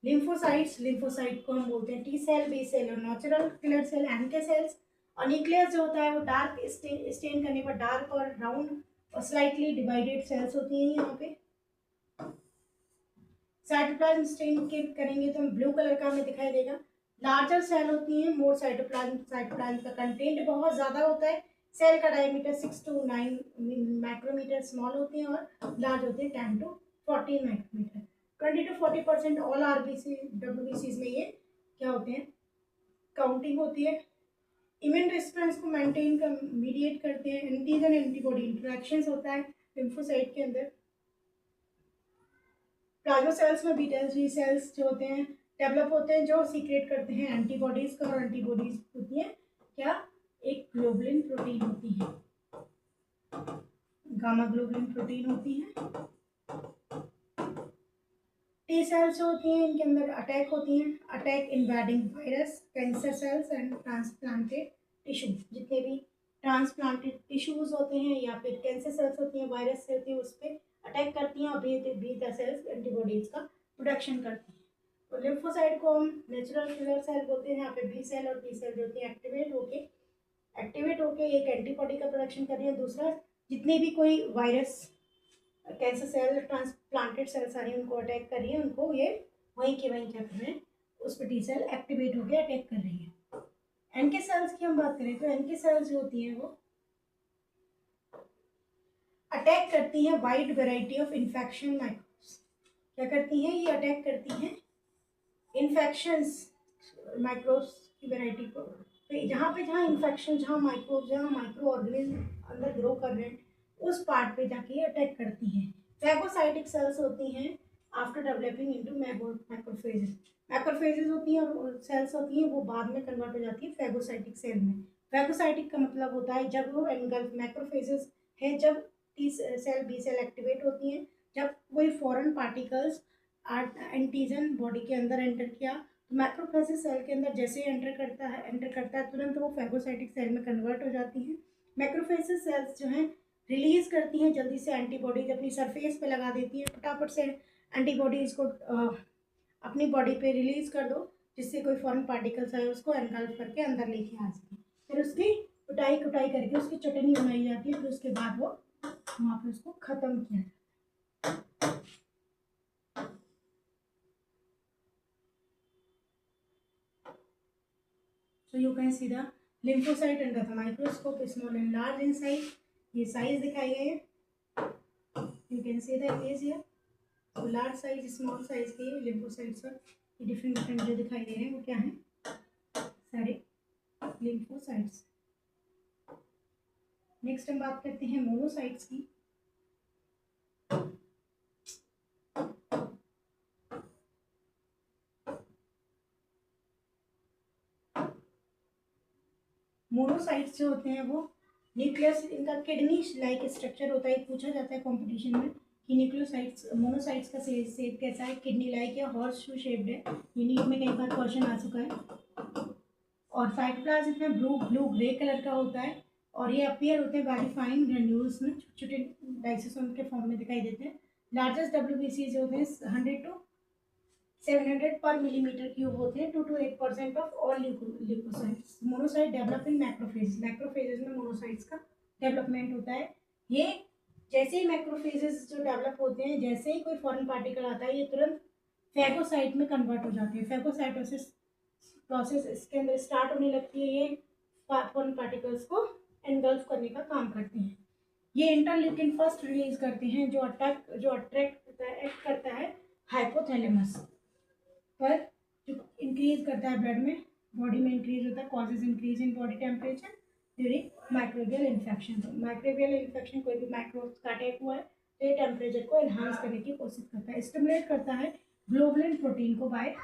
lymphocytes. Lymphocyte को हम बोलते हैं टी सेल, बी सेल और natural killer cell, NK cells. और न्यूक्लियस जो होता है वो डार्क स्टेन करने पर डार्क और राउंड और स्लाइटली डिवाइडेड सेल्स होती हैं. यहाँ पे साइटोप्लाज्म स्टेन के करेंगे तो ब्लू कलर का हमें दिखाई देगा. लार्जर सेल होती हैं, मोर साइटोप्लाज्म का कंटेंट बहुत ज़्यादा होता है. सेल का डायमीटर 6 to 9 माइक्रोमीटर स्मॉल होते हैं और लार्ज होते हैं 10 to 14 micrometre. 20 to 40% all RBC WBCs में ये क्या होते हैं, काउंटिंग होती है. इम्यून रिस्पॉन्स को मेंटेन कर मीडिएट करते हैं. एंटीजन एंटीबॉडी इंटरेक्शंस होता है लिम्फोसाइट के अंदर. प्लाज्मा सेल्स में बीटा जी सेल्स जो होते हैं डेवलप होते हैं जो सीक्रेट करते हैं एंटीबॉडीज का, और एंटीबॉडीज होती है क्या, एक ग्लोबुलिन प्रोटीन होती है, गामा ग्लोबुलिन प्रोटीन होती है. टी सेल्स होती हैं, इनके अंदर अटैक होती हैं, attack invading virus, cancer cells and transplanted tissue. जितने भी ट्रांसप्लांटेड टिश्यूज होते हैं या फिर कैंसर सेल्स होती हैं, वायरस से होती है, उस पर अटैक करती हैं और बीटा सेल्स एंटीबॉडीज का प्रोडक्शन करती हैं. तो लिम्फोसाइट को हम नेचुरल किलर सेल बोलते हैं. यहाँ पे बी सेल और टी सेल जो होती है एक्टिवेट होके एक एंटीबॉडी का प्रोडक्शन कर रही है. दूसरा, जितने भी कोई virus cancer cell, transplanted cell सारी उनको अटैक कर रही है, उनको ये वहीं के वहीं क्या कर रहे हैं, उस पर टी सेल एक्टिवेट होकर अटैक कर रही है। एनके सेल्स की हम बात करें तो एनके सेल्स जो होती हैं वो अटैक करती हैं wide variety of infection microbes. क्या करती हैं, ये अटैक करती हैं इन्फेक्शंस माइक्रोब्स की वेराइटी को। तो जहाँ इन्फेक्शन, जहाँ माइक्रोब्स, जहाँ माइक्रो ऑर्गेनिज्म अंदर ग्रो कर रहे हैं, उस पार्ट पे जाके ये अटैक करती हैं। फैगोसाइटिक सेल्स होती हैं after developing into macrophages. Macrophages होती हैं और सेल्स होती हैं वो बाद में कन्वर्ट हो जाती है फैगोसाइटिक सेल में। फैगोसाइटिक का मतलब होता है जब वो एनगल्फ, मैक्रोफेजेस है जब T cell, B cell activate होती हैं, जब कोई फॉरेन पार्टिकल्स एंटीजन बॉडी के अंदर एंटर किया, तो मैक्रोफेजेस सेल के अंदर जैसे ही एंटर करता है तुरंत वो फैगोसाइटिक सेल में कन्वर्ट हो जाती हैं। मैक्रोफेजेस सेल्स जो हैं रिलीज करती हैं जल्दी से एंटीबॉडीज, अपनी सरफेस पे लगा देती हैं, फटाफट से एंटीबॉडीज को अपनी बॉडी पे रिलीज कर दो, जिससे कोई फॉरेन पार्टिकल्स आए उसको एनगल्फ करके अंदर लेके आ सके। फिर उसकी कुटाई करके उसकी चटनी बनाई जाती है, फिर उसके बाद वो वहाँ पे उसको खत्म किया जाता है। So you can see the lymphocyte under the microscope, small and large in size. ये साइज दिखाई गए हैं, you can see the image here. So large size, small size के lymphocytes और ये डिफरेंट जो दिखाई दे रहे हैं वो क्या हैं, सारे lymphocytes। नेक्स्ट हम बात करते हैं मोनोसाइट्स की। मोनोसाइट्स जो होते हैं वो न्यूक्लियस, इनका किडनी लाइक स्ट्रक्चर होता है। पूछा जाता है कंपटीशन में कि न्यूक्लियोसाइट्स, मोनोसाइट्स का शेप कैसा है, किडनी लाइक या हॉर्स शू शेप्ड है। ये नीट में कई बार क्वेश्चन आ चुका है। और साइटोप्लाज्म में ब्लू ग्रे कलर का होता है और ये अपीयर होते हैं वेरी फाइन ग्रेन्यूल्स में, छोटे छोटे लाइसोसोम के फॉर्म में दिखाई देते हैं। लार्जेस्ट WBC जो होते हैं 100 to 700 पर मिलीमीटर क्यूब होते हैं। 2 to 8% of all leukocytes. Monocyte develop in macrophage, macrophages में मोनोसाइट्स का डेवलपमेंट होता है। ये जैसे ही मैक्रोफेजेस जो डेवलप होते हैं, जैसे ही कोई फॉरेन पार्टिकल आता है, ये तुरंत फैगोसाइट में कन्वर्ट हो जाते हैं। फैगोसाइटोसिस प्रोसेस इसके अंदर स्टार्ट होने लगती है। ये फॉरेन पार्टिकल्स को एनगल्फ करने का काम करते हैं। ये इंटरल्यूकिन फर्स्ट रिलीज करते हैं जो अट्रैक्ट करता है हाइपोथैलेमस पर, जो इंक्रीज करता है ब्लड में, बॉडी में इंक्रीज होता है, causes increase in body temperature during microbial infection. तो माइक्रोबियल इन्फेक्शन, कोई भी माइक्रोब्स का अटैक हुआ है तो ये टेम्परेचर को एनहांस करने की कोशिश करता है। स्टिमुलेट करता है ग्लोबुलिन प्रोटीन को बाय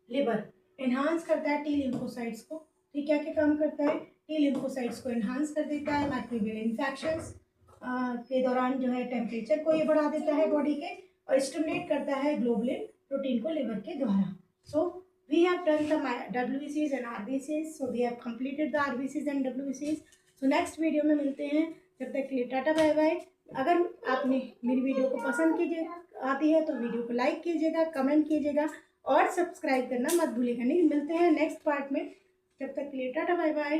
लिवर। एनहांस करता है टी लिम्फोसाइट्स को। तो क्या क्या काम करता है, टी लिम्फोसाइट्स को एनहांस कर देता है, माइक्रोबियल इन्फेक्शंस के दौरान जो है टेम्परेचर को ये बढ़ा देता है बॉडी के, और स्टिमुलेट करता है ग्लोबुलिन प्रोटीन को लिवर के द्वारा। So we have done the WBCs and RBCs, so we have completed the RBCs and WBCs। So next video में मिलते हैं, जब तक के लिए टाटा बाय बाय। अगर आपने मेरी वीडियो को पसंद कीजिए आती है तो वीडियो को लाइक कीजिएगा, कमेंट कीजिएगा और सब्सक्राइब करना मत भूलिएगा। नहीं, मिलते हैं नेक्स्ट पार्ट में, जब तक के लिए टाटा बाय बाय।